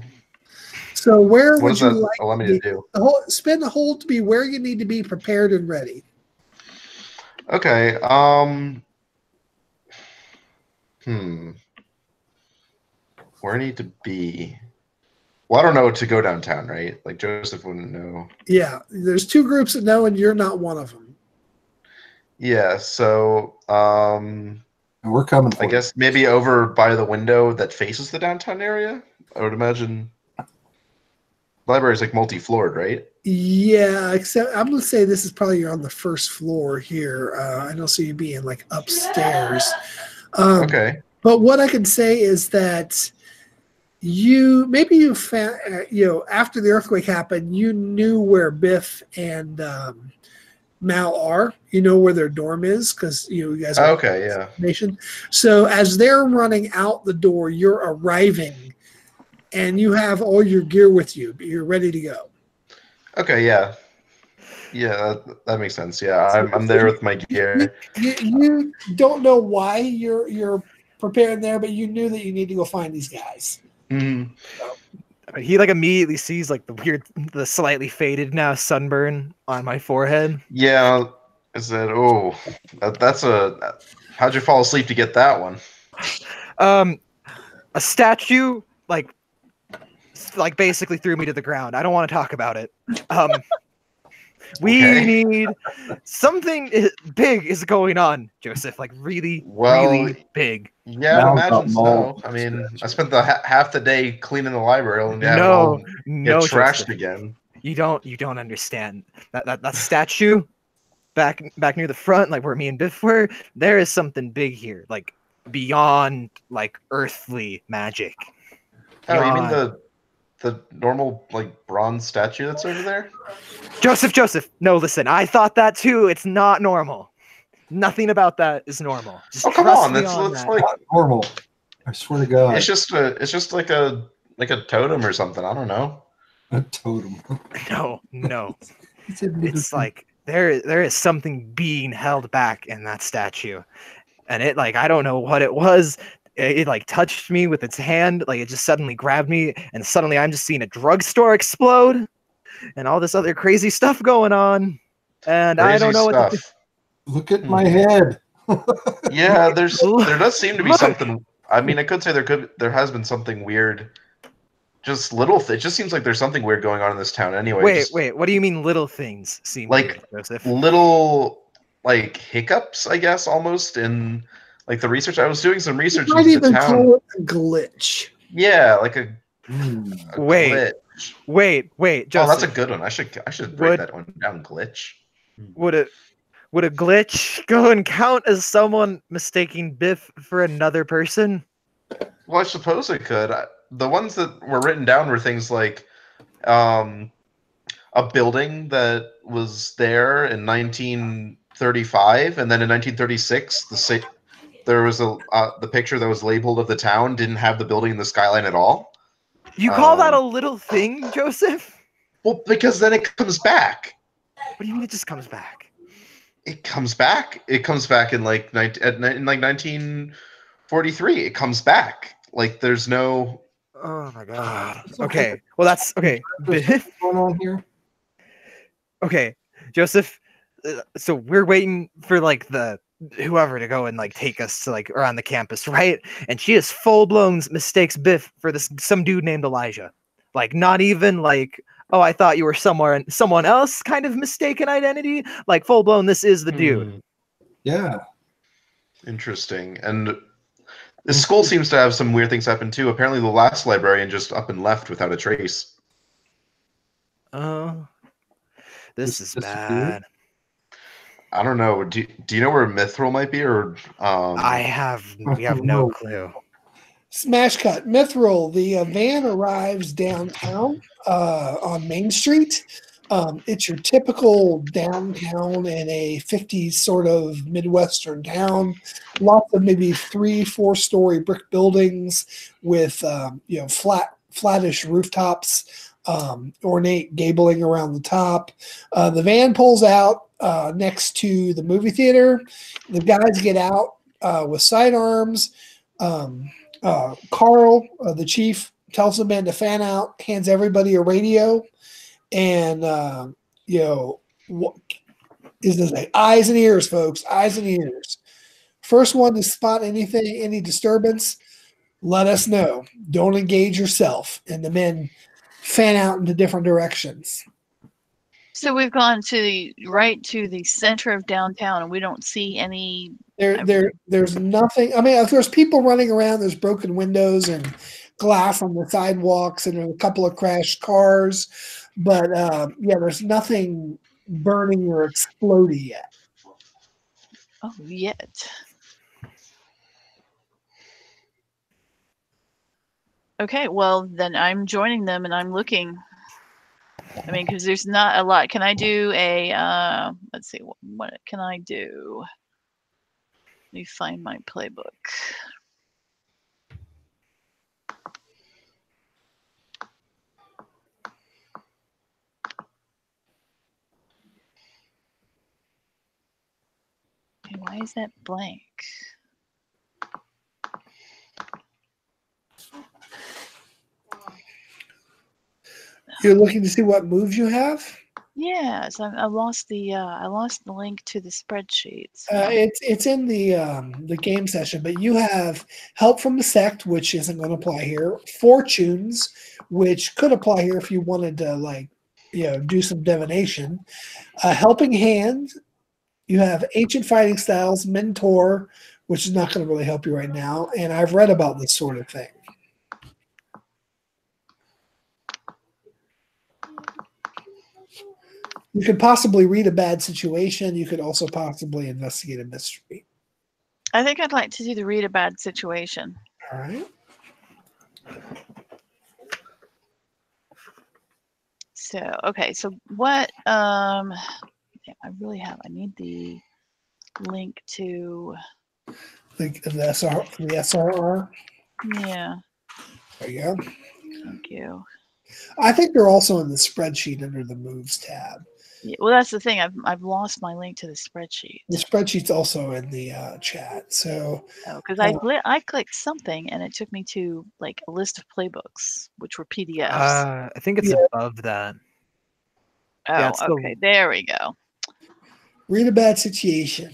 [SPEAKER 2] So where
[SPEAKER 1] what
[SPEAKER 2] would you
[SPEAKER 1] that
[SPEAKER 2] like
[SPEAKER 1] allow me to do?
[SPEAKER 2] Spend the hold to be where you need to be prepared and ready.
[SPEAKER 1] Okay. Where I need to be? Well, I don't know to go downtown, right? Like Joseph wouldn't know.
[SPEAKER 2] Yeah, there's 2 groups that know, and you're not one of them.
[SPEAKER 1] Yeah. So,
[SPEAKER 4] and we're coming.
[SPEAKER 1] I guess maybe over by the window that faces the downtown area. I would imagine. The library is like multi-floored, right?
[SPEAKER 2] Yeah, except I'm going to say this is probably you're on the first floor here. I don't see you being like upstairs.
[SPEAKER 1] Okay.
[SPEAKER 2] But what I can say is that you found, after the earthquake happened, you knew where Biff and Mal are. You know where their dorm is because you guys are information. So as they're running out the door, you're arriving, and you have all your gear with you. You're ready to go.
[SPEAKER 1] Okay, yeah. Yeah, that makes sense. Yeah, I'm there with my gear.
[SPEAKER 2] You don't know why you're prepared there, but you knew that you need to go find these guys.
[SPEAKER 1] Mm-hmm.
[SPEAKER 5] So. He like immediately sees like the slightly faded now sunburn on my forehead.
[SPEAKER 1] Yeah, I said, "Oh, that's a. How'd you fall asleep to get that one?"
[SPEAKER 5] A statue like basically threw me to the ground. I don't want to talk about it. We
[SPEAKER 1] Okay.
[SPEAKER 5] need something big is going on, Joseph. Like really,
[SPEAKER 1] Well,
[SPEAKER 5] really big.
[SPEAKER 1] yeah, I'd
[SPEAKER 4] Mal
[SPEAKER 1] imagine
[SPEAKER 4] got
[SPEAKER 1] so.
[SPEAKER 4] mauled.
[SPEAKER 1] I mean, I spent the half the day cleaning the library only to have it
[SPEAKER 5] No,
[SPEAKER 1] all get
[SPEAKER 5] no,
[SPEAKER 1] trashed
[SPEAKER 5] Joseph.
[SPEAKER 1] again.
[SPEAKER 5] You don't understand. That statue back near the front, like where me and Biff were, there is something big here, like beyond like earthly magic.
[SPEAKER 1] Oh, you mean
[SPEAKER 5] Beyond.
[SPEAKER 1] the normal like bronze statue that's over there?
[SPEAKER 5] Joseph, no, listen, I thought that too. It's not normal. Nothing about that is normal. Just
[SPEAKER 1] Oh, come
[SPEAKER 5] trust
[SPEAKER 1] on,
[SPEAKER 5] me
[SPEAKER 1] that's
[SPEAKER 5] on
[SPEAKER 1] it's
[SPEAKER 5] that.
[SPEAKER 1] like
[SPEAKER 4] Not normal. I swear to God.
[SPEAKER 1] it's just like a totem or something. I don't know.
[SPEAKER 4] A totem.
[SPEAKER 5] No.
[SPEAKER 4] He said
[SPEAKER 5] It's like there is something being held back in that statue. And it like I don't know what it was. It like touched me with its hand, like it just suddenly grabbed me, and suddenly I'm just seeing a drugstore explode and all this other crazy stuff going on. And I
[SPEAKER 1] Crazy
[SPEAKER 5] don't know what to do.
[SPEAKER 1] stuff.
[SPEAKER 4] Look at my head.
[SPEAKER 1] Yeah, there does seem to be
[SPEAKER 5] Look.
[SPEAKER 1] something. I mean, I could say there has been something weird. Just it just seems like there's something weird going on in this town anyway.
[SPEAKER 5] Wait, what do you mean little things seem
[SPEAKER 1] Like,
[SPEAKER 5] weird, Joseph?
[SPEAKER 1] little like hiccups, I guess, almost in like the research. I was doing some research
[SPEAKER 2] You might
[SPEAKER 1] into the
[SPEAKER 2] even
[SPEAKER 1] town.
[SPEAKER 2] call it a glitch.
[SPEAKER 1] Yeah, like a
[SPEAKER 5] Wait,
[SPEAKER 1] glitch.
[SPEAKER 5] Wait,
[SPEAKER 1] Oh, that's a
[SPEAKER 5] Joseph.
[SPEAKER 1] good one. I should break
[SPEAKER 5] Would-
[SPEAKER 1] that one down. Glitch.
[SPEAKER 5] Would a glitch go and count as someone mistaking Biff for another person?
[SPEAKER 1] Well, I suppose it could. The ones that were written down were things like a building that was there in 1935, and then in 1936, there was the picture that was labeled of the town didn't have the building in the skyline at all.
[SPEAKER 5] You call that a little thing, Joseph?
[SPEAKER 1] Well, because then it comes back.
[SPEAKER 5] What do you mean it just comes back?
[SPEAKER 1] It comes back. It comes back in like 1943. It comes back. Like there's no.
[SPEAKER 5] Oh my god. Okay. Well, that's okay.
[SPEAKER 4] What's going on here?
[SPEAKER 5] Okay, Joseph. So we're waiting for like the whoever to go and like take us to like around the campus, right? And she is full blown mistakes Biff for some dude named Elijah. Like not even like, oh, I thought you were someone else kind of mistaken identity. Like full blown, this is the dude.
[SPEAKER 4] Yeah.
[SPEAKER 1] Interesting. And the school seems to have some weird things happen too. Apparently, the last librarian just up and left without a trace.
[SPEAKER 5] Oh, this is
[SPEAKER 4] disappeared?
[SPEAKER 5] bad.
[SPEAKER 1] I don't know. Do you know where Mithril might be, or
[SPEAKER 5] We have no clue.
[SPEAKER 2] Smash cut. Mithril, the van arrives downtown on Main Street. It's your typical downtown in a 50s sort of Midwestern town. Lots of maybe 3-4 story brick buildings with flattish rooftops, ornate gabling around the top. The van pulls out next to the movie theater. The guys get out with sidearms. Carl, the chief, tells the men to fan out, hands everybody a radio, and what is this? Like, eyes and ears, folks, eyes and ears. First one to spot any disturbance, let us know. Don't engage yourself. And the men fan out into different directions.
[SPEAKER 3] So we've gone to the center of downtown, and we don't see any.
[SPEAKER 2] There's nothing. I mean, if there's people running around, there's broken windows and glass on the sidewalks, and a couple of crashed cars. But there's nothing burning or exploding yet.
[SPEAKER 3] Oh, yet. Okay, well then I'm joining them and I'm looking. I mean, because there's not a lot. Can I do a? Let's see. What can I do? Let me find my playbook. Okay, why is that blank?
[SPEAKER 2] You're looking to see what moves you have?
[SPEAKER 3] Yes, I lost the link to the spreadsheets.
[SPEAKER 2] It's in the game session, but you have help from the sect, which isn't going to apply here. Fortunes, which could apply here if you wanted to like do some divination. Helping Hand, you have Ancient Fighting Styles, Mentor, which is not going to really help you right now. And I've read about this sort of thing. You could possibly read a bad situation. You could also possibly investigate a mystery.
[SPEAKER 3] I think I'd like to do the read a bad situation.
[SPEAKER 2] All right.
[SPEAKER 3] So, okay. So what, I need the link to
[SPEAKER 2] The SRR.
[SPEAKER 3] Yeah.
[SPEAKER 2] There you go.
[SPEAKER 3] Thank you.
[SPEAKER 2] I think they're also in the spreadsheet under the moves tab.
[SPEAKER 3] Yeah, well, that's the thing. I've lost my link to the spreadsheet.
[SPEAKER 2] The spreadsheet's also in the chat. So,
[SPEAKER 3] because I clicked something and it took me to like a list of playbooks, which were PDFs.
[SPEAKER 5] I think it's above that.
[SPEAKER 3] Oh,
[SPEAKER 5] yeah,
[SPEAKER 3] okay. There we go.
[SPEAKER 2] Read a bad situation.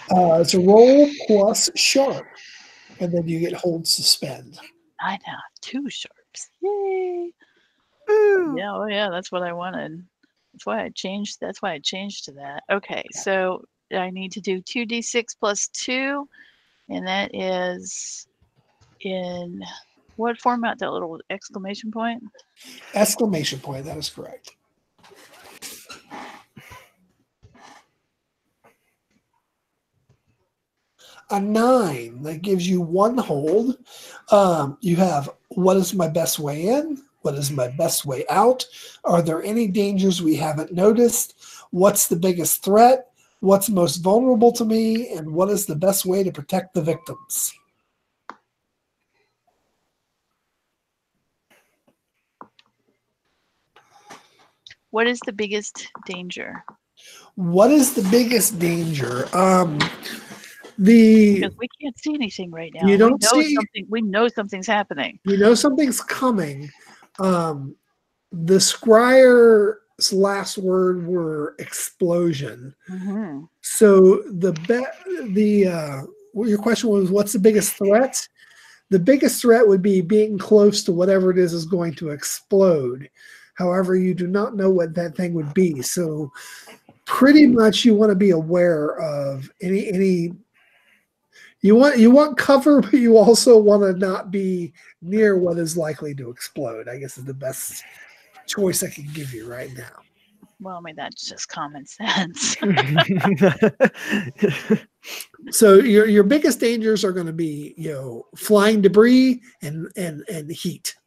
[SPEAKER 2] It's a roll plus sharp, and then you get hold suspend.
[SPEAKER 3] I now have 2 sharps. Yay! Ooh. Yeah, oh yeah, that's what I wanted. That's why I changed. That's why I changed to that. Okay, so I need to do 2d6 plus 2, and that is in what format? That little exclamation point.
[SPEAKER 2] Exclamation point. That is correct. A 9 that gives you 1 hold. You have what is my best way in? What is my best way out? Are there any dangers we haven't noticed? What's the biggest threat? What's most vulnerable to me? And what is the best way to protect the victims?
[SPEAKER 3] What is the biggest danger?
[SPEAKER 2] What is the biggest danger?
[SPEAKER 3] Because we can't see anything right now.
[SPEAKER 2] You don't see
[SPEAKER 3] something. We know something's happening.
[SPEAKER 2] You know something's coming. The scryer's last word were explosion.
[SPEAKER 3] Mm-hmm.
[SPEAKER 2] So your question was, what's the biggest threat? The biggest threat would be being close to whatever it is going to explode. However, you do not know what that thing would be. So pretty much you want to be aware of any you want cover, but you also want to not be near what is likely to explode, I guess is the best choice I can give you right now.
[SPEAKER 3] Well, I mean, that's just common sense.
[SPEAKER 2] So your biggest dangers are going to be, flying debris and heat.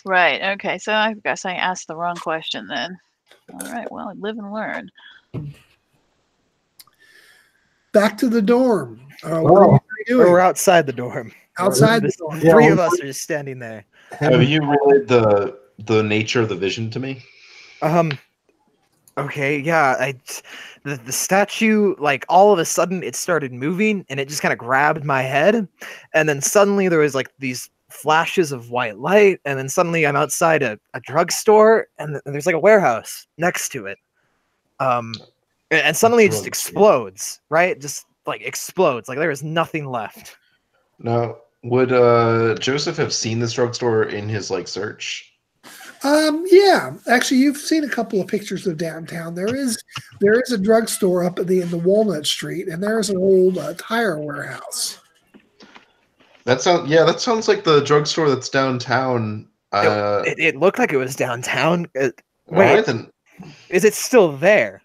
[SPEAKER 3] Right. Okay. So I guess I asked the wrong question then. All right. Well, live and learn.
[SPEAKER 2] Back to the dorm. What are you doing?
[SPEAKER 5] We're outside the dorm.
[SPEAKER 2] Outside the dorm.
[SPEAKER 5] 3 of us are just standing there.
[SPEAKER 1] Have you relayed the nature of the vision to me?
[SPEAKER 5] Okay, yeah. The statue, like all of a sudden, it started moving, and it just kind of grabbed my head, and then suddenly there was like these flashes of white light, and then suddenly I'm outside a drugstore, and there's like a warehouse next to it. And suddenly it just explodes, right? Just like explodes. Like there is nothing left.
[SPEAKER 1] Now, would Joseph have seen this drugstore in his search?
[SPEAKER 2] Yeah. Actually, you've seen a couple of pictures of downtown. There is a drugstore up at the end of Walnut Street, and there's an old tire warehouse.
[SPEAKER 3] Oh,
[SPEAKER 1] That sounds like the drugstore that's downtown.
[SPEAKER 5] It looked like it was downtown. Wait,
[SPEAKER 1] right, then,
[SPEAKER 5] is it still there?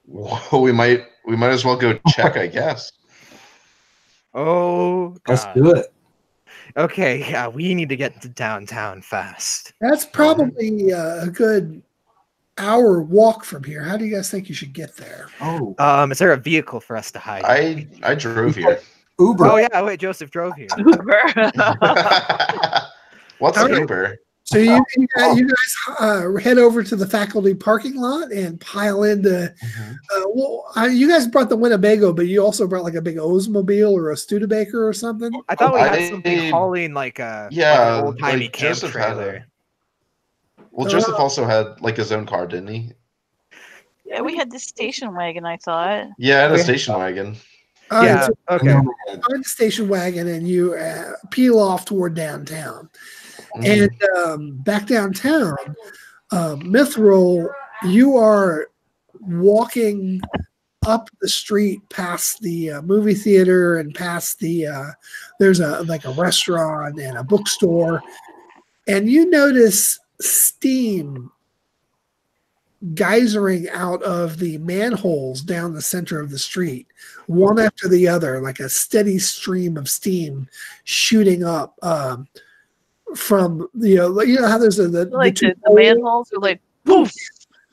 [SPEAKER 1] well, we might as well go check, I guess.
[SPEAKER 5] Oh, God.
[SPEAKER 4] Let's do it.
[SPEAKER 5] Okay, yeah, we need to get to downtown fast.
[SPEAKER 2] That's probably a good hour walk from here. How do you guys think you should get there?
[SPEAKER 4] Oh,
[SPEAKER 5] Is there a vehicle for us to hide?
[SPEAKER 1] I drove here.
[SPEAKER 4] Uber.
[SPEAKER 5] Oh yeah, wait, Joseph drove here.
[SPEAKER 3] Uber.
[SPEAKER 1] What's
[SPEAKER 2] All right.
[SPEAKER 1] Uber?
[SPEAKER 2] So you guys head over to the faculty parking lot and pile into. You guys brought the Winnebago, but you also brought like a big Oldsmobile or a Studebaker or something.
[SPEAKER 5] I thought we had something hauling like an old timey camp
[SPEAKER 1] Joseph
[SPEAKER 5] trailer.
[SPEAKER 1] Joseph also had his own car, didn't he?
[SPEAKER 3] Yeah, we had the station wagon, I thought.
[SPEAKER 1] Yeah, I had a station wagon.
[SPEAKER 2] All right,
[SPEAKER 5] Yeah.
[SPEAKER 2] so
[SPEAKER 5] Okay.
[SPEAKER 2] you find the station wagon and you peel off toward downtown. And back downtown, Mithril, you are walking up the street past the movie theater and past the there's a restaurant and a bookstore, and you notice steam geysering out of the manholes down the center of the street, one after the other, like a steady stream of steam shooting up from you know how there's the
[SPEAKER 3] manholes are like poof.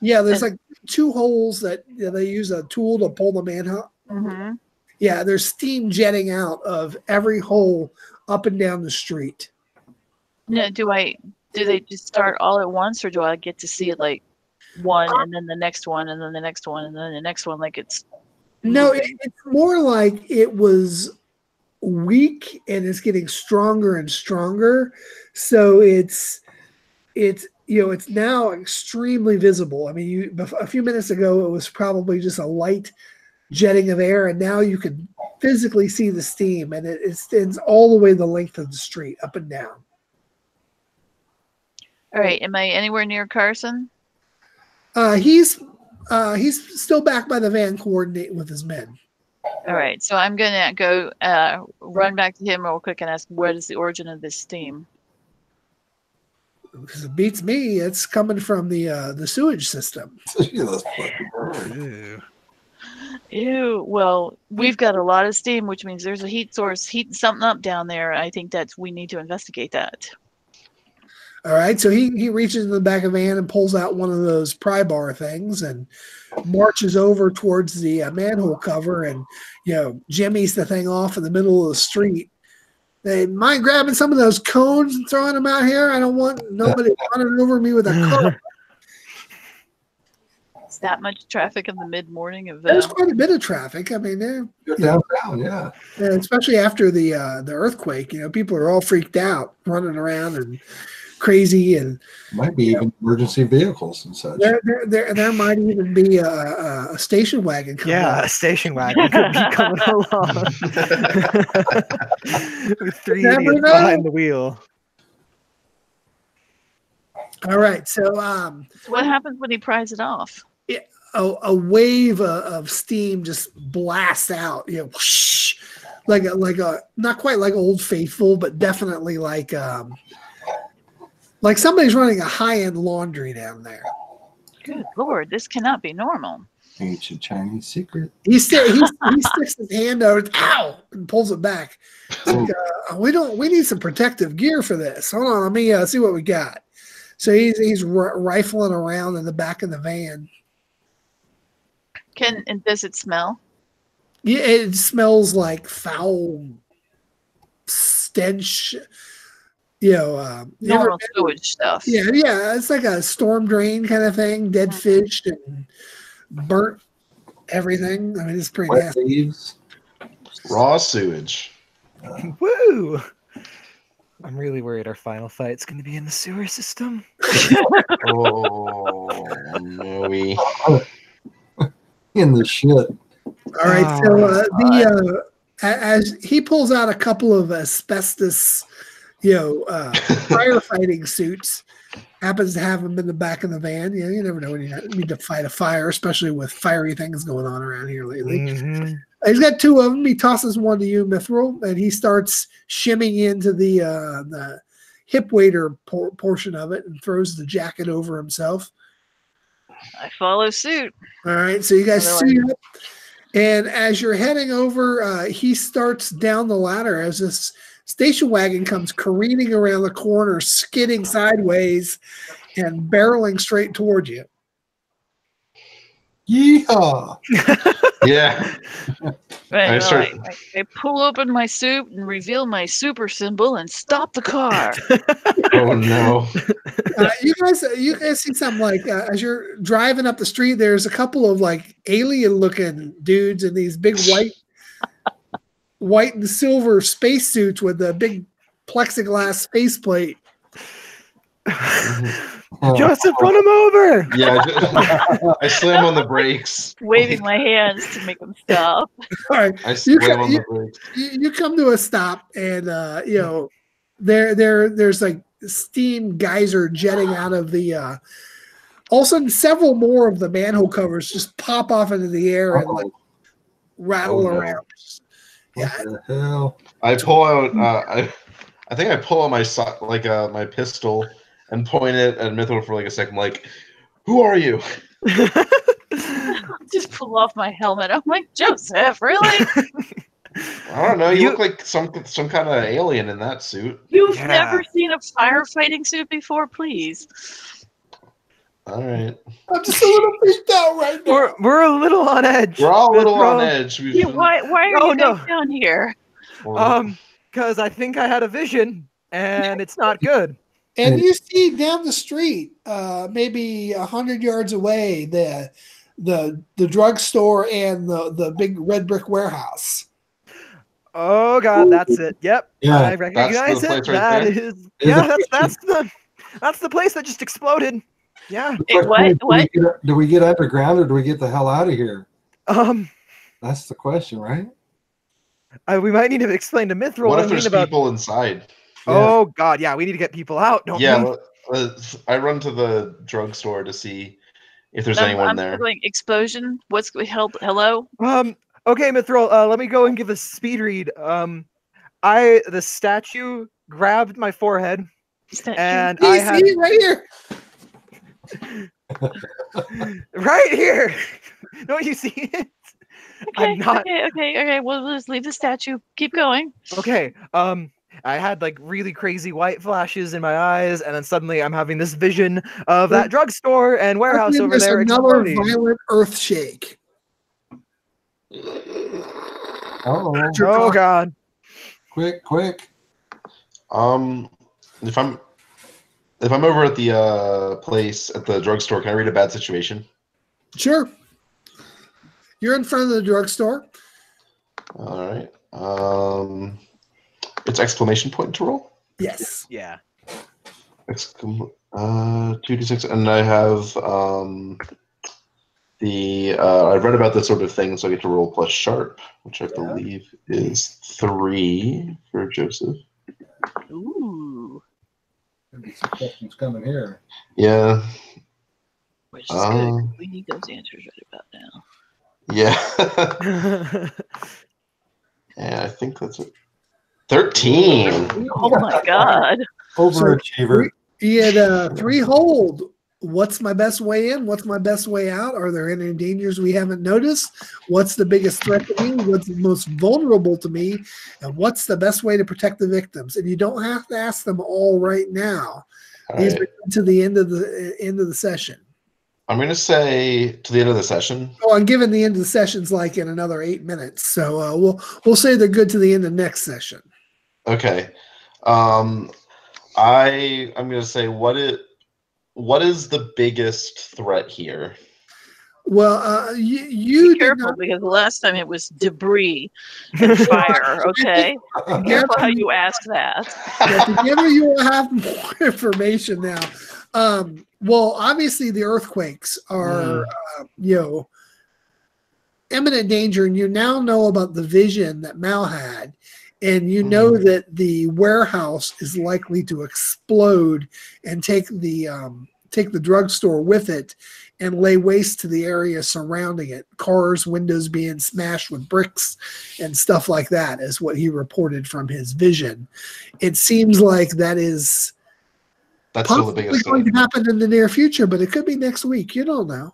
[SPEAKER 2] Yeah, there's like two holes that they use a tool to pull the manhole.
[SPEAKER 3] Mm-hmm.
[SPEAKER 2] Yeah, there's steam jetting out of every hole up and down the street.
[SPEAKER 3] No, do they just start all at once, or do I get to see it like one and then the next one and then the next one and then the next one, like it's
[SPEAKER 2] no, it's more like it was weak and it's getting stronger and stronger. So it's now extremely visible. I mean, a few minutes ago it was probably just a light jetting of air, and now you can physically see the steam, and it extends all the way the length of the street, up and down.
[SPEAKER 3] All right, am I anywhere near Carson?
[SPEAKER 2] He's still back by the van coordinating with his men.
[SPEAKER 3] All right, so I'm gonna go run back to him real quick and ask, what is the origin of this steam?
[SPEAKER 2] Because it beats me, it's coming from the sewage system.
[SPEAKER 3] Ew. Well, we've got a lot of steam, which means there's a heat source heating something up down there. I think we need to investigate that.
[SPEAKER 2] All right, so he reaches in the back of the van and pulls out one of those pry bar things and marches over towards the manhole cover and, jimmies the thing off in the middle of the street. They mind grabbing some of those cones and throwing them out here? I don't want nobody running over me with a car.
[SPEAKER 3] Is that much traffic in the mid-morning of
[SPEAKER 2] There's quite a bit of traffic. I mean,
[SPEAKER 4] downtown, yeah.
[SPEAKER 2] Especially after the earthquake, people are all freaked out, running around and crazy, and
[SPEAKER 4] might be even emergency vehicles and such.
[SPEAKER 2] There might even be a station wagon coming.
[SPEAKER 5] Yeah, a station wagon could be coming along with 3 idiots behind the wheel.
[SPEAKER 2] All right, so
[SPEAKER 3] what happens when he pries it off?
[SPEAKER 2] A wave of steam just blasts out, whoosh, like a not quite like Old Faithful, but definitely like somebody's running a high-end laundry down there.
[SPEAKER 3] Good Lord, this cannot be normal.
[SPEAKER 4] Ancient Chinese secret.
[SPEAKER 2] He sticks his hand out, ow, and pulls it back. Like, we need some protective gear for this. Hold on, let me see what we got. So he's rifling around in the back of the van.
[SPEAKER 3] And does it smell?
[SPEAKER 2] Yeah, it smells like foul stench.
[SPEAKER 3] Normal sewage stuff.
[SPEAKER 2] Yeah, it's like a storm drain kind of thing. Dead fish and burnt everything. I mean, it's pretty nasty.
[SPEAKER 4] Leaves.
[SPEAKER 1] Raw sewage.
[SPEAKER 5] Woo! I'm really worried our final fight's going to be in the sewer system.
[SPEAKER 1] Oh, no.
[SPEAKER 4] In the shit.
[SPEAKER 2] All right, so as he pulls out a couple of asbestos, firefighting suits, happens to have them in the back of the van. You never know when you need to fight a fire, especially with fiery things going on around here lately. Mm-hmm. He's got 2 of them. He tosses one to you, Mithril, and he starts shimming into the hip waiter portion of it and throws the jacket over himself.
[SPEAKER 3] I follow suit.
[SPEAKER 2] All right, so you guys suit up, and as you're heading over, he starts down the ladder as this station wagon comes careening around the corner, skidding sideways and barreling straight toward you.
[SPEAKER 4] Yeehaw!
[SPEAKER 1] Yeah.
[SPEAKER 3] Right, I pull open my suit and reveal my super symbol and stop the car.
[SPEAKER 1] Oh no!
[SPEAKER 2] You guys see something like as you're driving up the street, there's a couple of like alien-looking dudes in these big white and silver spacesuits with a big plexiglass faceplate.
[SPEAKER 5] Joseph, run him over!
[SPEAKER 1] Yeah, I slam on the brakes,
[SPEAKER 3] waving my hands to make them stop.
[SPEAKER 2] All right,
[SPEAKER 1] I slam on the brakes.
[SPEAKER 2] You come to a stop, and there's like steam geyser jetting out of the All of a sudden, several more of the manhole covers just pop off into the air and like rattle around.
[SPEAKER 4] What the hell?
[SPEAKER 1] I pull out. I think I pull out my my pistol and point it at Mithril for like a second. Like, who are you?
[SPEAKER 3] Just pull off my helmet. I'm like, Joseph, really?
[SPEAKER 1] I don't know. You look like some kind of alien in that suit.
[SPEAKER 3] You've never seen a firefighting suit before, please.
[SPEAKER 1] All right.
[SPEAKER 2] I'm just a little freaked out right now.
[SPEAKER 5] We're a little on edge.
[SPEAKER 1] We're all a little on edge.
[SPEAKER 3] Yeah, why are you guys down here?
[SPEAKER 5] Because I think I had a vision, and it's not good.
[SPEAKER 2] And you see down the street, maybe 100 yards away, the drugstore and the big red brick warehouse.
[SPEAKER 5] Oh God, that's it. Yep,
[SPEAKER 4] Yeah,
[SPEAKER 5] I recognize it. That is, yeah, that's the place that just exploded. Yeah.
[SPEAKER 3] Hey, what?
[SPEAKER 4] Do we get underground or do we get the hell out of here? That's the question, right?
[SPEAKER 5] We might need to explain to Mithril.
[SPEAKER 1] What if there's people inside?
[SPEAKER 5] Oh God, yeah, we need to get people out. Don't we?
[SPEAKER 1] I run to the drugstore to see if there's anyone there.
[SPEAKER 3] Like explosion. What's hello?
[SPEAKER 5] Okay, Mithril. Let me go and give a speed read. The statue grabbed my forehead, and I had
[SPEAKER 2] it right here.
[SPEAKER 5] Right here. Don't you see it?
[SPEAKER 3] Okay,
[SPEAKER 5] I'm not.
[SPEAKER 3] Okay. Well, let's leave the statue. Keep going.
[SPEAKER 5] Okay. I had like really crazy white flashes in my eyes, and then suddenly I'm having this vision of that drugstore and warehouse over there.
[SPEAKER 2] Another violent earth shake.
[SPEAKER 4] Oh
[SPEAKER 5] God!
[SPEAKER 4] Quick!
[SPEAKER 1] If I'm over at the place at the drugstore, can I read a bad situation?
[SPEAKER 2] Sure. You're in front of the drugstore.
[SPEAKER 1] All right. It's exclamation point to roll?
[SPEAKER 2] Yes.
[SPEAKER 5] Yeah.
[SPEAKER 1] 2d6, and I have I've read about this sort of thing, so I get to roll plus sharp, which I believe is 3 for Joseph.
[SPEAKER 3] Ooh.
[SPEAKER 4] Maybe some questions coming here.
[SPEAKER 1] Yeah.
[SPEAKER 3] Which is good. We need those answers right about now.
[SPEAKER 1] Yeah. Yeah, I think that's it. 13.
[SPEAKER 3] Oh my God.
[SPEAKER 4] Overachiever.
[SPEAKER 2] He had 3 hold. What's my best way in? What's my best way out? Are there any dangers we haven't noticed? What's the biggest threat to me? What's the most vulnerable to me? And what's the best way to protect the victims? And you don't have to ask them all right now. These are to the end of the session.
[SPEAKER 1] I'm going to say to the end of the session.
[SPEAKER 2] Oh, I'm giving the end of the session's like in another 8 minutes. So we'll say they're good to the end of next session.
[SPEAKER 1] Okay. I'm going to say what is the biggest threat here?
[SPEAKER 2] Well, you
[SPEAKER 3] be careful because the last time it was debris and fire. Okay, careful how you ask that.
[SPEAKER 2] Yeah, together you will have more information now. Well, obviously the earthquakes are imminent danger, and you now know about the vision that Mal had, and you know that the warehouse is likely to explode and take the drugstore with it and lay waste to the area surrounding it. Cars, windows being smashed with bricks and stuff like that is what he reported from his vision. It seems like that's
[SPEAKER 1] still the biggest
[SPEAKER 2] going to happen in the near future, but it could be next week. You don't know.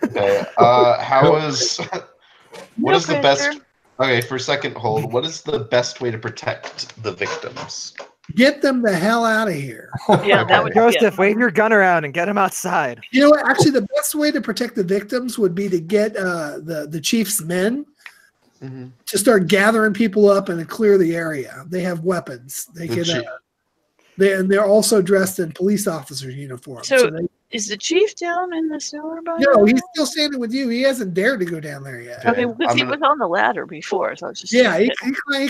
[SPEAKER 1] Okay. What is the best? Okay, for second hold, what is the best way to protect the victims?
[SPEAKER 2] Get them the hell out of here.
[SPEAKER 3] Yeah, that would
[SPEAKER 5] Joseph, wave your gun around and get him outside.
[SPEAKER 2] You know what? Actually, the best way to protect the victims would be to get the chief's men to start gathering people up and clear the area. They have weapons. They're also dressed in police officer uniforms.
[SPEAKER 3] So is the chief down in the sewer?
[SPEAKER 2] No, he's still standing with you. He hasn't dared to go down there yet.
[SPEAKER 3] Okay, because he was on the ladder before, so I was just
[SPEAKER 2] he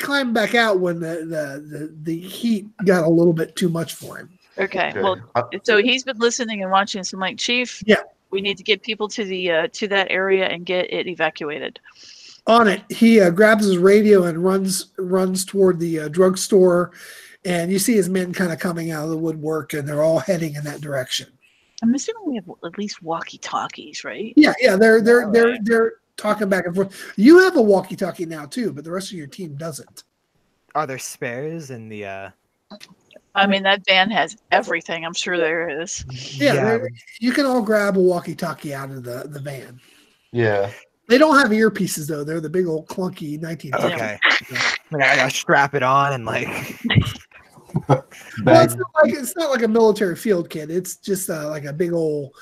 [SPEAKER 2] climbed back out when the heat got a little bit too much for him.
[SPEAKER 3] Okay, well, so he's been listening and watching. So, I'm like, Chief, we need to get people to the to that area and get it evacuated.
[SPEAKER 2] On it, he grabs his radio and runs toward the drugstore, and you see his men kind of coming out of the woodwork, and they're all heading in that direction.
[SPEAKER 3] I'm assuming we have at least walkie-talkies, right?
[SPEAKER 2] Yeah, they're talking back and forth. You have a walkie-talkie now too, but the rest of your team doesn't.
[SPEAKER 5] Are there spares in the?
[SPEAKER 3] I mean, that van has everything. I'm sure there is.
[SPEAKER 2] Yeah, you can all grab a walkie-talkie out of the van.
[SPEAKER 1] Yeah.
[SPEAKER 2] They don't have earpieces though. They're the big old clunky 19.
[SPEAKER 5] Okay. I gotta strap it on and like.
[SPEAKER 2] Well, it's not like a military field kit. It's just like a big old,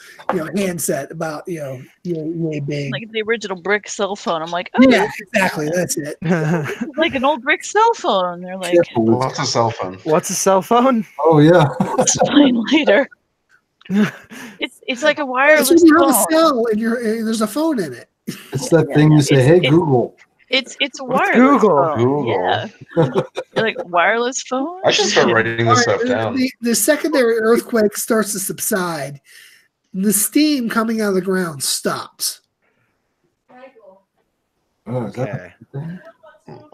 [SPEAKER 2] handset about really big.
[SPEAKER 3] Like the original brick cell phone. I'm like, oh
[SPEAKER 2] yeah, exactly. That's it.
[SPEAKER 3] Like an old brick cell phone. They're like,
[SPEAKER 1] what's a cell phone?
[SPEAKER 5] What's a cell phone?
[SPEAKER 4] Oh yeah.
[SPEAKER 3] Explain later. It's like a wireless
[SPEAKER 2] when you
[SPEAKER 3] phone.
[SPEAKER 2] have a cell and there's a phone in it.
[SPEAKER 4] It's that thing you say, "Hey Google."
[SPEAKER 3] It's a wireless phone.
[SPEAKER 1] Google.
[SPEAKER 3] Yeah. You're like wireless phone.
[SPEAKER 1] I should start writing this stuff down.
[SPEAKER 2] The secondary earthquake starts to subside. The steam coming out of the ground stops.
[SPEAKER 4] Oh, is that
[SPEAKER 5] Okay.
[SPEAKER 4] the thing?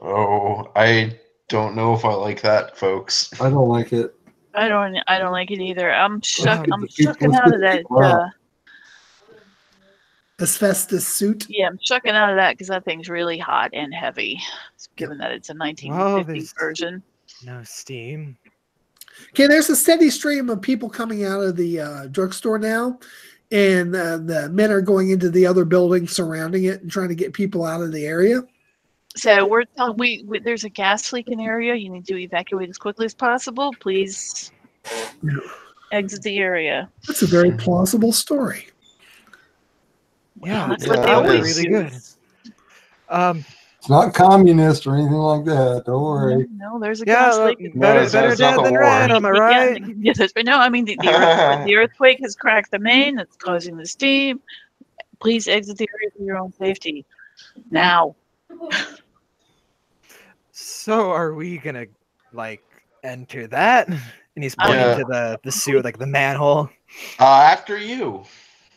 [SPEAKER 1] Oh, I don't know if I like that, folks.
[SPEAKER 4] I don't like it.
[SPEAKER 3] I don't like it either. I'm shucking
[SPEAKER 4] Let's
[SPEAKER 3] out of
[SPEAKER 4] get
[SPEAKER 3] that.
[SPEAKER 4] out.
[SPEAKER 2] Asbestos suit.
[SPEAKER 3] Yeah, I'm shucking out of that because that thing's really hot and heavy. Given that it's a 1950 version.
[SPEAKER 5] No steam.
[SPEAKER 2] Okay, there's a steady stream of people coming out of the drugstore now, and the men are going into the other buildings surrounding it and trying to get people out of the area.
[SPEAKER 3] So we're telling there's a gas leak in the area. You need to evacuate as quickly as possible. Please exit the area.
[SPEAKER 2] That's a very plausible story.
[SPEAKER 5] Yeah,
[SPEAKER 3] That's
[SPEAKER 1] what they always
[SPEAKER 5] really good.
[SPEAKER 4] It's not communist or anything like that. Don't worry.
[SPEAKER 3] No, there's a gas leak.
[SPEAKER 5] Better
[SPEAKER 1] it's not
[SPEAKER 5] dead
[SPEAKER 1] the
[SPEAKER 5] than
[SPEAKER 1] war.
[SPEAKER 5] red, am I right?
[SPEAKER 3] Yeah, that's right. No, I mean the earthquake has cracked the main. That's causing the steam. Please exit the area for your own safety. Now.
[SPEAKER 5] So are we gonna like enter that? And he's pointing to the sewer, like the manhole.
[SPEAKER 1] After you.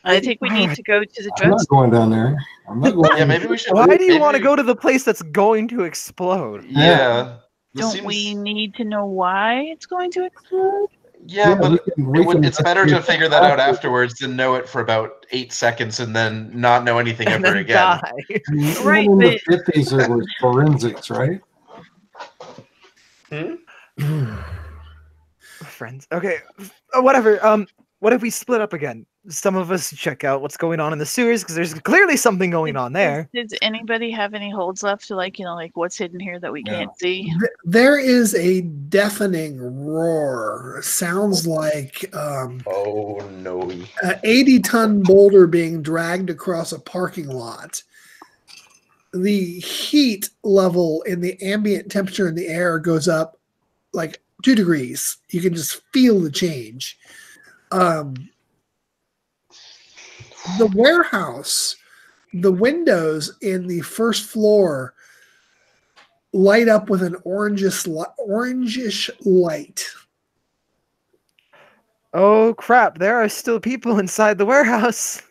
[SPEAKER 3] I think we need to go to the
[SPEAKER 4] I'm not
[SPEAKER 3] drugstore.
[SPEAKER 4] going down there. I'm not going.
[SPEAKER 1] Yeah, maybe we should.
[SPEAKER 5] Why do you want to go to the place that's going to explode?
[SPEAKER 1] Yeah.
[SPEAKER 3] Don't we need to know why it's going to explode?
[SPEAKER 1] Yeah, but it's better to
[SPEAKER 4] investigate
[SPEAKER 1] figure that out afterwards than know it for about 8 seconds and then not know anything
[SPEAKER 5] And
[SPEAKER 1] ever
[SPEAKER 5] then
[SPEAKER 1] again.
[SPEAKER 5] die.
[SPEAKER 3] Right,
[SPEAKER 4] Even in the
[SPEAKER 3] but-
[SPEAKER 4] 50s, there was forensics, right?
[SPEAKER 5] Friends. Okay. Whatever. What if we split up again? Some of us check out what's going on in the sewers because there's clearly something going on there.
[SPEAKER 3] Does anybody have any holds left to like what's hidden here that we can't see?
[SPEAKER 2] There is a deafening roar. Sounds like
[SPEAKER 1] Oh no.
[SPEAKER 2] an 80-ton boulder being dragged across a parking lot. The heat level in the ambient temperature in the air goes up like 2 degrees. You can just feel the change. The warehouse, the windows in the first floor light up with an orangish light.
[SPEAKER 5] Oh crap! There are still people inside the warehouse.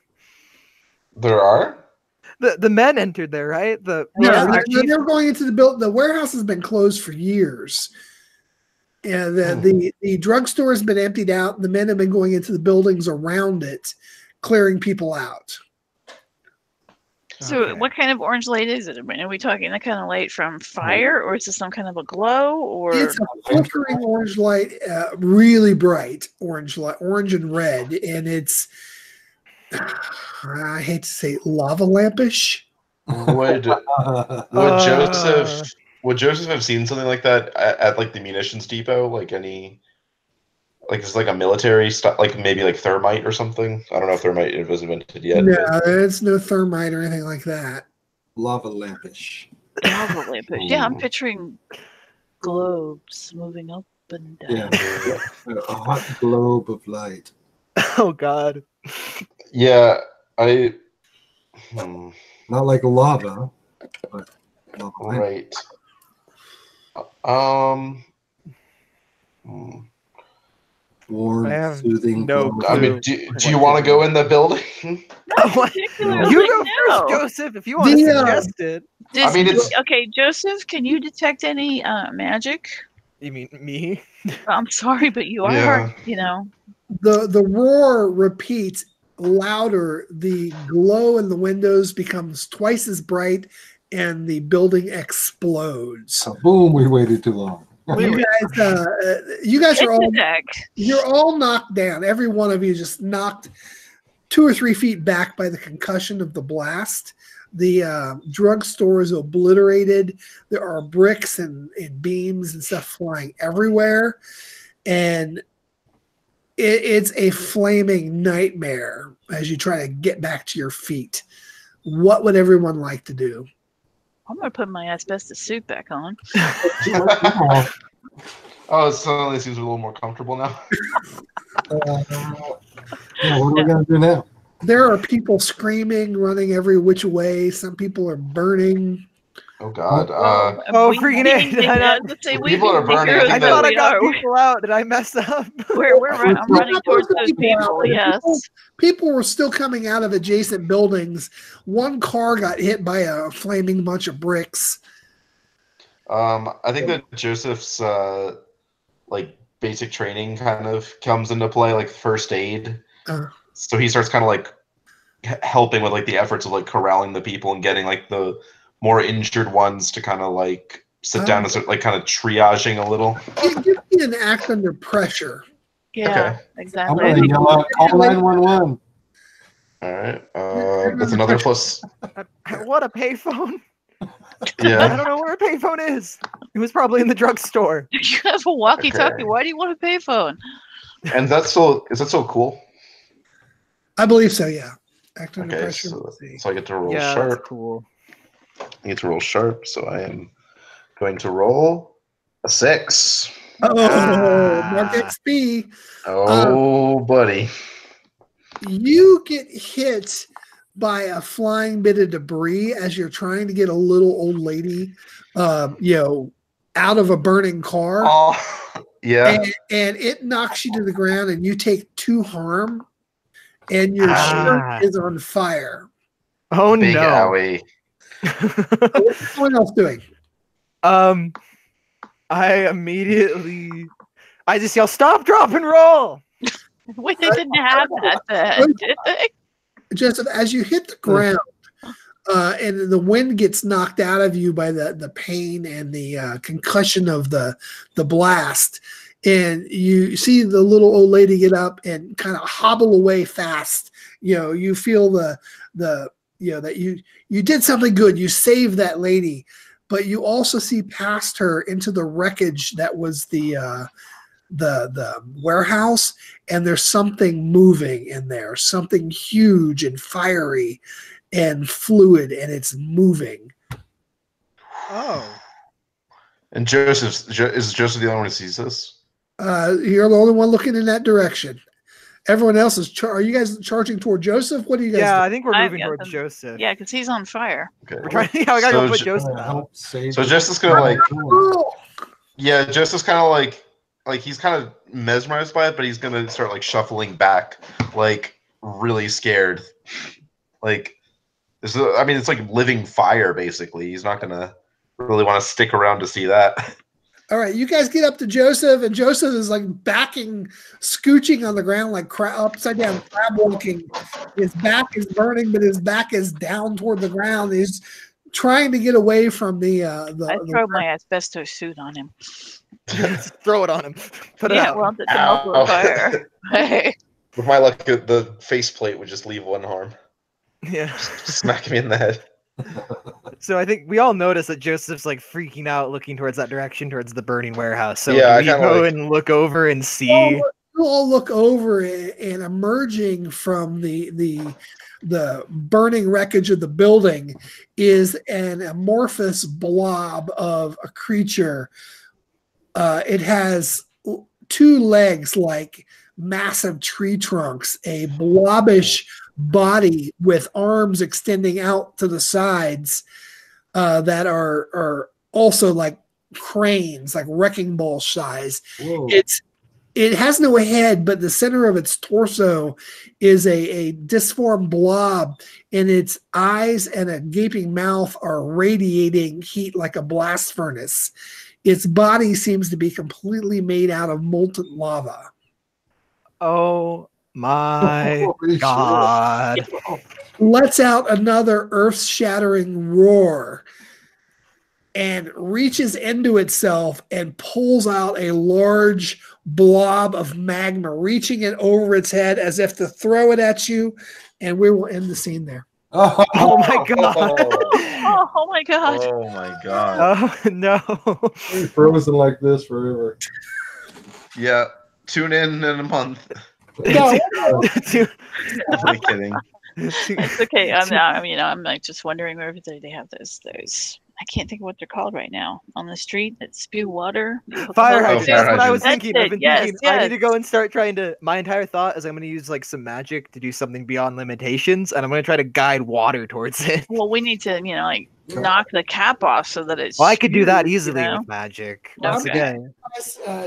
[SPEAKER 1] There are?
[SPEAKER 5] The men entered there, right?
[SPEAKER 2] No,
[SPEAKER 5] our chief-
[SPEAKER 2] they're going into the building. The warehouse has been closed for years. And the drugstore has been emptied out. The men have been going into the buildings around it, clearing people out.
[SPEAKER 3] So
[SPEAKER 5] Okay.
[SPEAKER 3] what kind of orange light is it? I mean, are we talking that kind of light from fire, or is this some kind of a glow? Or
[SPEAKER 2] It's a flickering orange light, really bright orange light, orange and red, and it's I hate to say it, lava lampish.
[SPEAKER 1] Would Joseph have seen something like that at like the munitions depot? Like it's like a military stuff, like maybe like thermite or something. I don't know if thermite was invented yet.
[SPEAKER 2] No, it's no thermite or anything like that.
[SPEAKER 4] Lava lampish.
[SPEAKER 3] lava lamp? Yeah, I'm picturing globes moving up and down.
[SPEAKER 4] Yeah, a hot globe of light.
[SPEAKER 5] Oh God.
[SPEAKER 1] Yeah,
[SPEAKER 4] Not like lava, but lava lamp.
[SPEAKER 1] right.
[SPEAKER 4] Warm,
[SPEAKER 5] I have
[SPEAKER 4] soothing.
[SPEAKER 5] no
[SPEAKER 4] glow.
[SPEAKER 1] I mean, do you want to go in the building?
[SPEAKER 5] What?
[SPEAKER 3] Particularly,
[SPEAKER 5] You go
[SPEAKER 3] no.
[SPEAKER 5] first, Joseph, if you want to suggest it.
[SPEAKER 3] Does-
[SPEAKER 1] I mean, it's-
[SPEAKER 3] okay, Joseph, can you detect any magic?
[SPEAKER 5] You mean me?
[SPEAKER 3] I'm sorry, but you are,
[SPEAKER 1] Yeah.
[SPEAKER 2] the roar repeats louder. The glow in the windows becomes twice as bright, and the building explodes.
[SPEAKER 4] So boom, we waited too long.
[SPEAKER 2] You guys are all you're all knocked down. Every one of you just knocked 2 or 3 feet back by the concussion of the blast. The drugstore is obliterated. There are bricks and beams and stuff flying everywhere, and it's a flaming nightmare as you try to get back to your feet. What would everyone like to do?
[SPEAKER 3] I'm going to put my asbestos suit back on.
[SPEAKER 1] Oh, it suddenly seems a little more comfortable now.
[SPEAKER 4] What are we going to do now?
[SPEAKER 2] There are people screaming, running every which way. Some people are burning.
[SPEAKER 1] Oh, God.
[SPEAKER 5] Freaking it.
[SPEAKER 1] People are burning.
[SPEAKER 5] I thought I got people out. Did I mess up?
[SPEAKER 3] I'm running towards those people, yes.
[SPEAKER 2] People were still coming out of adjacent buildings. One car got hit by a flaming bunch of bricks.
[SPEAKER 1] I think that Joseph's basic training kind of comes into play, like first aid. So he starts kind of like helping with like the efforts of like corralling the people and getting like the more injured ones to kind of like sit down and start like kind of triaging a little.
[SPEAKER 2] You need an act under pressure.
[SPEAKER 3] Yeah, exactly.
[SPEAKER 4] I'm going to yell out, call 911.
[SPEAKER 1] All right. That's another plus.
[SPEAKER 5] What a payphone.
[SPEAKER 1] Yeah.
[SPEAKER 5] I don't know where a payphone is. It was probably in the drugstore.
[SPEAKER 3] You have a walkie-talkie.
[SPEAKER 1] Okay.
[SPEAKER 3] Why do you want a payphone?
[SPEAKER 1] And is that so cool?
[SPEAKER 2] I believe so, yeah. Act under
[SPEAKER 1] Okay,
[SPEAKER 2] pressure.
[SPEAKER 1] so I get to roll
[SPEAKER 5] Yeah,
[SPEAKER 1] sharp.
[SPEAKER 5] that's cool.
[SPEAKER 1] I get to roll sharp, so I am going to roll a 6.
[SPEAKER 2] Oh, Mark XP.
[SPEAKER 1] Oh, buddy.
[SPEAKER 2] You get hit by a flying bit of debris as you're trying to get a little old lady, out of a burning car.
[SPEAKER 1] Oh, yeah.
[SPEAKER 2] And it knocks you to the ground, and you take 2 harm, and your shirt is on fire.
[SPEAKER 5] Oh,
[SPEAKER 1] Big
[SPEAKER 5] no.
[SPEAKER 1] owie.
[SPEAKER 2] What's everyone else doing?
[SPEAKER 5] I just yell, stop, drop, and roll.
[SPEAKER 3] Wait, they didn't have that then, did they?
[SPEAKER 2] Joseph, as you hit the ground, and the wind gets knocked out of you by the pain and the concussion of the blast, and you see the little old lady get up and kind of hobble away fast. You feel that you did something good. You saved that lady, but you also see past her into the wreckage that was the warehouse, and there's something moving in there, something huge and fiery and fluid, and it's moving.
[SPEAKER 5] Oh.
[SPEAKER 1] And is Joseph the only one who sees this?
[SPEAKER 2] You're the only one looking in that direction. Everyone else is. Are you guys charging toward Joseph? What are you guys doing?
[SPEAKER 5] I think we're moving towards Joseph.
[SPEAKER 3] Yeah, because he's on fire.
[SPEAKER 1] Okay.
[SPEAKER 5] We're trying. I gotta go put Joseph out.
[SPEAKER 1] So Joseph's gonna Joseph's kind of like he's kind of mesmerized by it, but he's gonna start like shuffling back, like really scared. Like it's like living fire basically. He's not gonna really want to stick around to see that.
[SPEAKER 2] All right, you guys get up to Joseph, and Joseph is like backing, scooching on the ground like upside down, crab walking. His back is burning, but his back is down toward the ground. He's trying to get away from the.
[SPEAKER 3] I throw my asbestos suit on him.
[SPEAKER 5] Throw it on him. Put it out.
[SPEAKER 3] Well, it's a muffler fire. Hey.
[SPEAKER 1] With my luck, the faceplate would just leave one harm.
[SPEAKER 5] Yeah.
[SPEAKER 1] Smack me in the head.
[SPEAKER 5] So I think we all notice that Joseph's like freaking out, looking towards that direction, towards the burning warehouse. So
[SPEAKER 1] yeah,
[SPEAKER 5] we go and look over and see.
[SPEAKER 2] You all look over, and emerging from the burning wreckage of the building is an amorphous blob of a creature. It has 2 legs like massive tree trunks, a blobbish body with arms extending out to the sides that are also like cranes, like wrecking ball size. Whoa. It has no head, but the center of its torso is a disformed blob, and its eyes and a gaping mouth are radiating heat like a blast furnace. Its body seems to be completely made out of molten lava.
[SPEAKER 5] Oh my
[SPEAKER 4] Holy shit.
[SPEAKER 5] god.
[SPEAKER 2] lets out another earth-shattering roar and reaches into itself and pulls out a large blob of magma, reaching it over its head as if to throw it at you. And we will end the scene there.
[SPEAKER 5] Oh my god.
[SPEAKER 3] Oh my god.
[SPEAKER 1] Oh my god.
[SPEAKER 5] Oh no.
[SPEAKER 4] He's frozen like this forever.
[SPEAKER 1] Yeah. Tune in a month.
[SPEAKER 2] No,
[SPEAKER 1] Only kidding.
[SPEAKER 3] It's okay. I'm like just wondering where they have those. I can't think of what they're called right now on the street that spew water.
[SPEAKER 5] Fire
[SPEAKER 1] hydrant.
[SPEAKER 5] hydrant. That's what I was
[SPEAKER 3] That's
[SPEAKER 5] thinking.
[SPEAKER 3] it.
[SPEAKER 5] I've been
[SPEAKER 3] Yes,
[SPEAKER 5] thinking I need
[SPEAKER 3] yes.
[SPEAKER 5] to go and start trying to. My entire thought is I'm going to use like some magic to do something beyond limitations, and I'm going to try to guide water towards it.
[SPEAKER 3] Well, we need to, like knock the cap off so that it's.
[SPEAKER 5] Well, I could do that
[SPEAKER 3] smooth,
[SPEAKER 5] easily
[SPEAKER 3] you know?
[SPEAKER 5] with magic. Once
[SPEAKER 3] Okay.
[SPEAKER 5] again,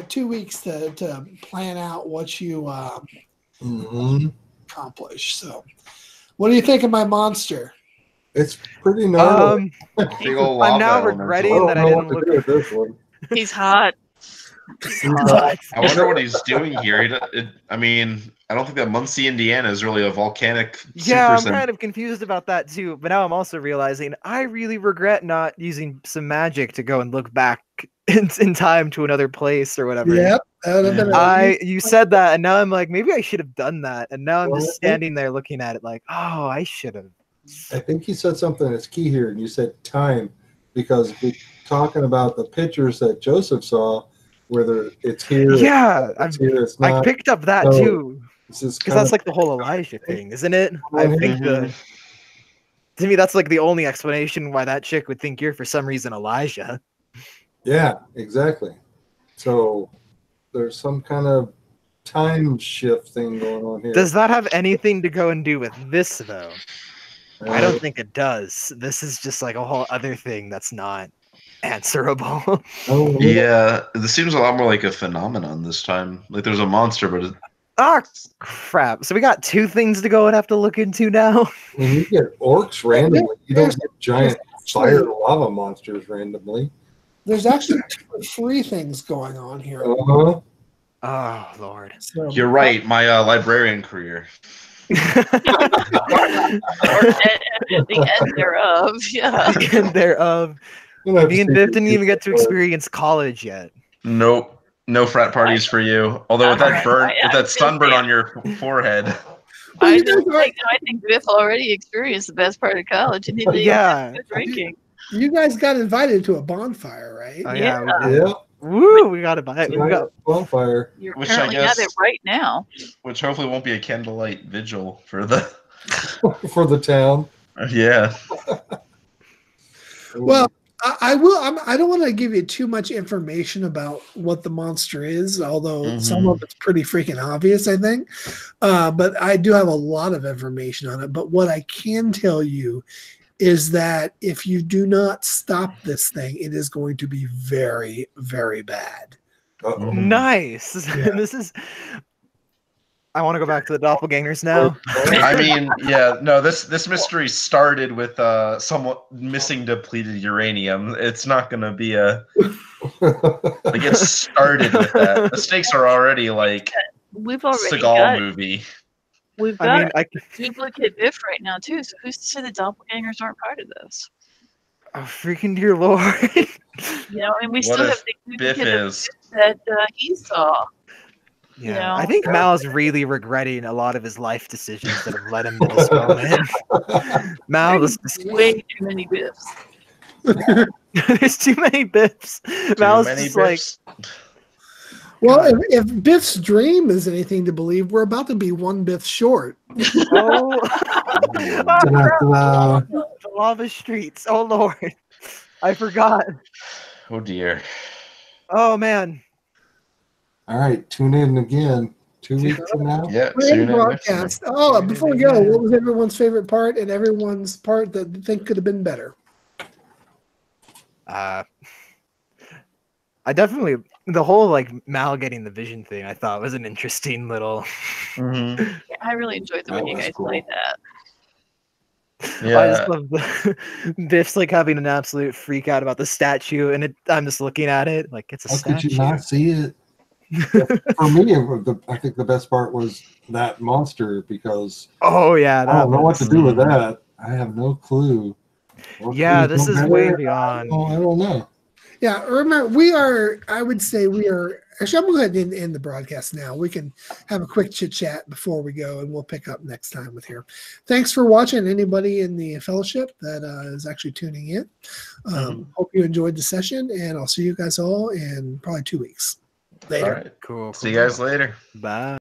[SPEAKER 2] 2 weeks to plan out what you accomplish. So, what do you think of my monster?
[SPEAKER 4] It's pretty gnarly.
[SPEAKER 1] Big old
[SPEAKER 5] I'm
[SPEAKER 1] lava
[SPEAKER 5] now
[SPEAKER 1] elemental.
[SPEAKER 5] regretting that I didn't look.
[SPEAKER 4] at this one.
[SPEAKER 3] He's hot.
[SPEAKER 1] I wonder what he's doing here. I don't think that Muncie, Indiana is really a volcanic
[SPEAKER 5] Yeah, I'm
[SPEAKER 1] super
[SPEAKER 5] kind of confused about that too. But now I'm also realizing I really regret not using some magic to go and look back in time to another place or whatever.
[SPEAKER 2] Yep. That would have been
[SPEAKER 5] You said that, and now I'm like, maybe I should have done that. And now I'm
[SPEAKER 4] Well,
[SPEAKER 5] just standing there looking at it like, oh, I should have.
[SPEAKER 4] I think you said something that's key here, and you said time, because we're talking about the pictures that Joseph saw, whether it's here,
[SPEAKER 5] Yeah,
[SPEAKER 4] it's here, it's
[SPEAKER 5] I
[SPEAKER 4] not.
[SPEAKER 5] picked up that
[SPEAKER 4] So,
[SPEAKER 5] too.
[SPEAKER 4] This is
[SPEAKER 5] Because that's like the whole Elijah thing, isn't it? I think
[SPEAKER 1] Mhm.
[SPEAKER 5] to me, that's like the only explanation why that chick would think you're for some reason Elijah.
[SPEAKER 4] yeah, exactly. So there's some kind of time shift thing going on here.
[SPEAKER 5] Does that have anything to go and do with this, though? I don't think it does. This is just like a whole other thing that's not answerable.
[SPEAKER 4] Oh,
[SPEAKER 1] Yeah, this seems a lot more like a phenomenon this time. Like there's a monster, but
[SPEAKER 5] Ah, crap. So we got two things to go and have to look into now.
[SPEAKER 4] when you get orcs randomly, you don't get giant fire lava monsters randomly.
[SPEAKER 2] There's actually 2 or 3 things going on here.
[SPEAKER 4] Uh-huh.
[SPEAKER 5] Oh, Lord.
[SPEAKER 2] So,
[SPEAKER 1] you're right. My librarian career.
[SPEAKER 3] Or the end thereof. Yeah.
[SPEAKER 5] And thereof.
[SPEAKER 4] You know,
[SPEAKER 5] Me and Biff didn't even get to experience college yet.
[SPEAKER 1] Nope. No frat parties for you. Although with that burn, with that sunburn on your forehead.
[SPEAKER 3] I think Biff already experienced the best part of college, and he didn't
[SPEAKER 5] Yeah.
[SPEAKER 3] even drinking.
[SPEAKER 2] you guys got invited to a bonfire, right?
[SPEAKER 5] Oh,
[SPEAKER 3] Yeah.
[SPEAKER 5] we did.
[SPEAKER 4] Yeah,
[SPEAKER 5] Woo, we got to buy it. We got
[SPEAKER 4] giant bonfire.
[SPEAKER 3] You're
[SPEAKER 1] Which I
[SPEAKER 3] currently
[SPEAKER 1] guess-
[SPEAKER 3] at it right now.
[SPEAKER 1] Which hopefully won't be a candlelight vigil for the.
[SPEAKER 4] For the town.
[SPEAKER 1] Yeah.
[SPEAKER 2] Well, I will. I don't want to give you too much information about what the monster is, although some of it's pretty freaking obvious, I think. But I do have a lot of information on it. But what I can tell you is that if you do not stop this thing, it is going to be very, very bad.
[SPEAKER 4] Uh-oh.
[SPEAKER 5] nice.
[SPEAKER 2] Yeah.
[SPEAKER 5] This is. I want to go back to the doppelgangers now.
[SPEAKER 1] I mean, yeah, no, this mystery started with somewhat missing depleted uranium. It's not gonna be like it started with that. The stakes are already like
[SPEAKER 3] We've already
[SPEAKER 1] Seagal
[SPEAKER 3] got
[SPEAKER 1] movie.
[SPEAKER 3] we've
[SPEAKER 5] I
[SPEAKER 3] got
[SPEAKER 5] mean,
[SPEAKER 3] duplicate Biff right now too. So who's to say the doppelgangers aren't part of this?
[SPEAKER 5] oh, freaking dear Lord.
[SPEAKER 3] And we
[SPEAKER 1] What
[SPEAKER 3] still
[SPEAKER 1] if
[SPEAKER 3] have the
[SPEAKER 1] Biff
[SPEAKER 3] duplicate of
[SPEAKER 1] is?
[SPEAKER 3] that he saw.
[SPEAKER 5] Yeah,
[SPEAKER 3] know?
[SPEAKER 5] I think Mal's really regretting a lot of his life decisions that have led him to this moment. Mal,
[SPEAKER 3] There's
[SPEAKER 5] this,
[SPEAKER 3] way too many Biffs.
[SPEAKER 5] there's too many Biffs. Mal's
[SPEAKER 1] Too many
[SPEAKER 5] just like,
[SPEAKER 1] Biffs?
[SPEAKER 2] Well, if Biff's dream is anything to believe, we're about to be 1 Biff short.
[SPEAKER 5] oh,
[SPEAKER 4] Ta-da.
[SPEAKER 5] the lava streets. Oh Lord, I forgot.
[SPEAKER 1] Oh dear.
[SPEAKER 5] Oh man,
[SPEAKER 4] All right, tune in again 2 weeks from now.
[SPEAKER 1] Yeah.
[SPEAKER 2] Great
[SPEAKER 1] tune in next
[SPEAKER 2] broadcast. Oh, before we go, what was everyone's favorite part and everyone's part that they think could have been better?
[SPEAKER 5] I definitely the whole like Mal getting the vision thing. I thought was an interesting little.
[SPEAKER 1] time.
[SPEAKER 3] Yeah, I really enjoyed the way
[SPEAKER 4] That
[SPEAKER 3] you
[SPEAKER 4] was
[SPEAKER 3] guys
[SPEAKER 4] cool.
[SPEAKER 3] played that.
[SPEAKER 1] Yeah.
[SPEAKER 5] I just love Biff's like having an absolute freak out about the statue, and I'm just looking at it like it's a
[SPEAKER 4] How could
[SPEAKER 5] statue.
[SPEAKER 4] you not see it? For me, I think the best part was that monster because
[SPEAKER 5] Oh yeah,
[SPEAKER 4] I don't know what to
[SPEAKER 5] was.
[SPEAKER 4] do with that. I have no clue.
[SPEAKER 5] Yeah, this is way beyond.
[SPEAKER 4] I don't know.
[SPEAKER 2] Yeah, remember, I would say we are, actually, I'm going to go ahead and end the broadcast now. We can have a quick chit chat before we go, and we'll pick up next time with here. Thanks for watching, anybody in the fellowship that is actually tuning in. Hope you enjoyed the session, and I'll see you guys all in probably 2 weeks. Later.
[SPEAKER 1] All right.
[SPEAKER 5] Cool.
[SPEAKER 6] See you guys later.
[SPEAKER 5] Bye.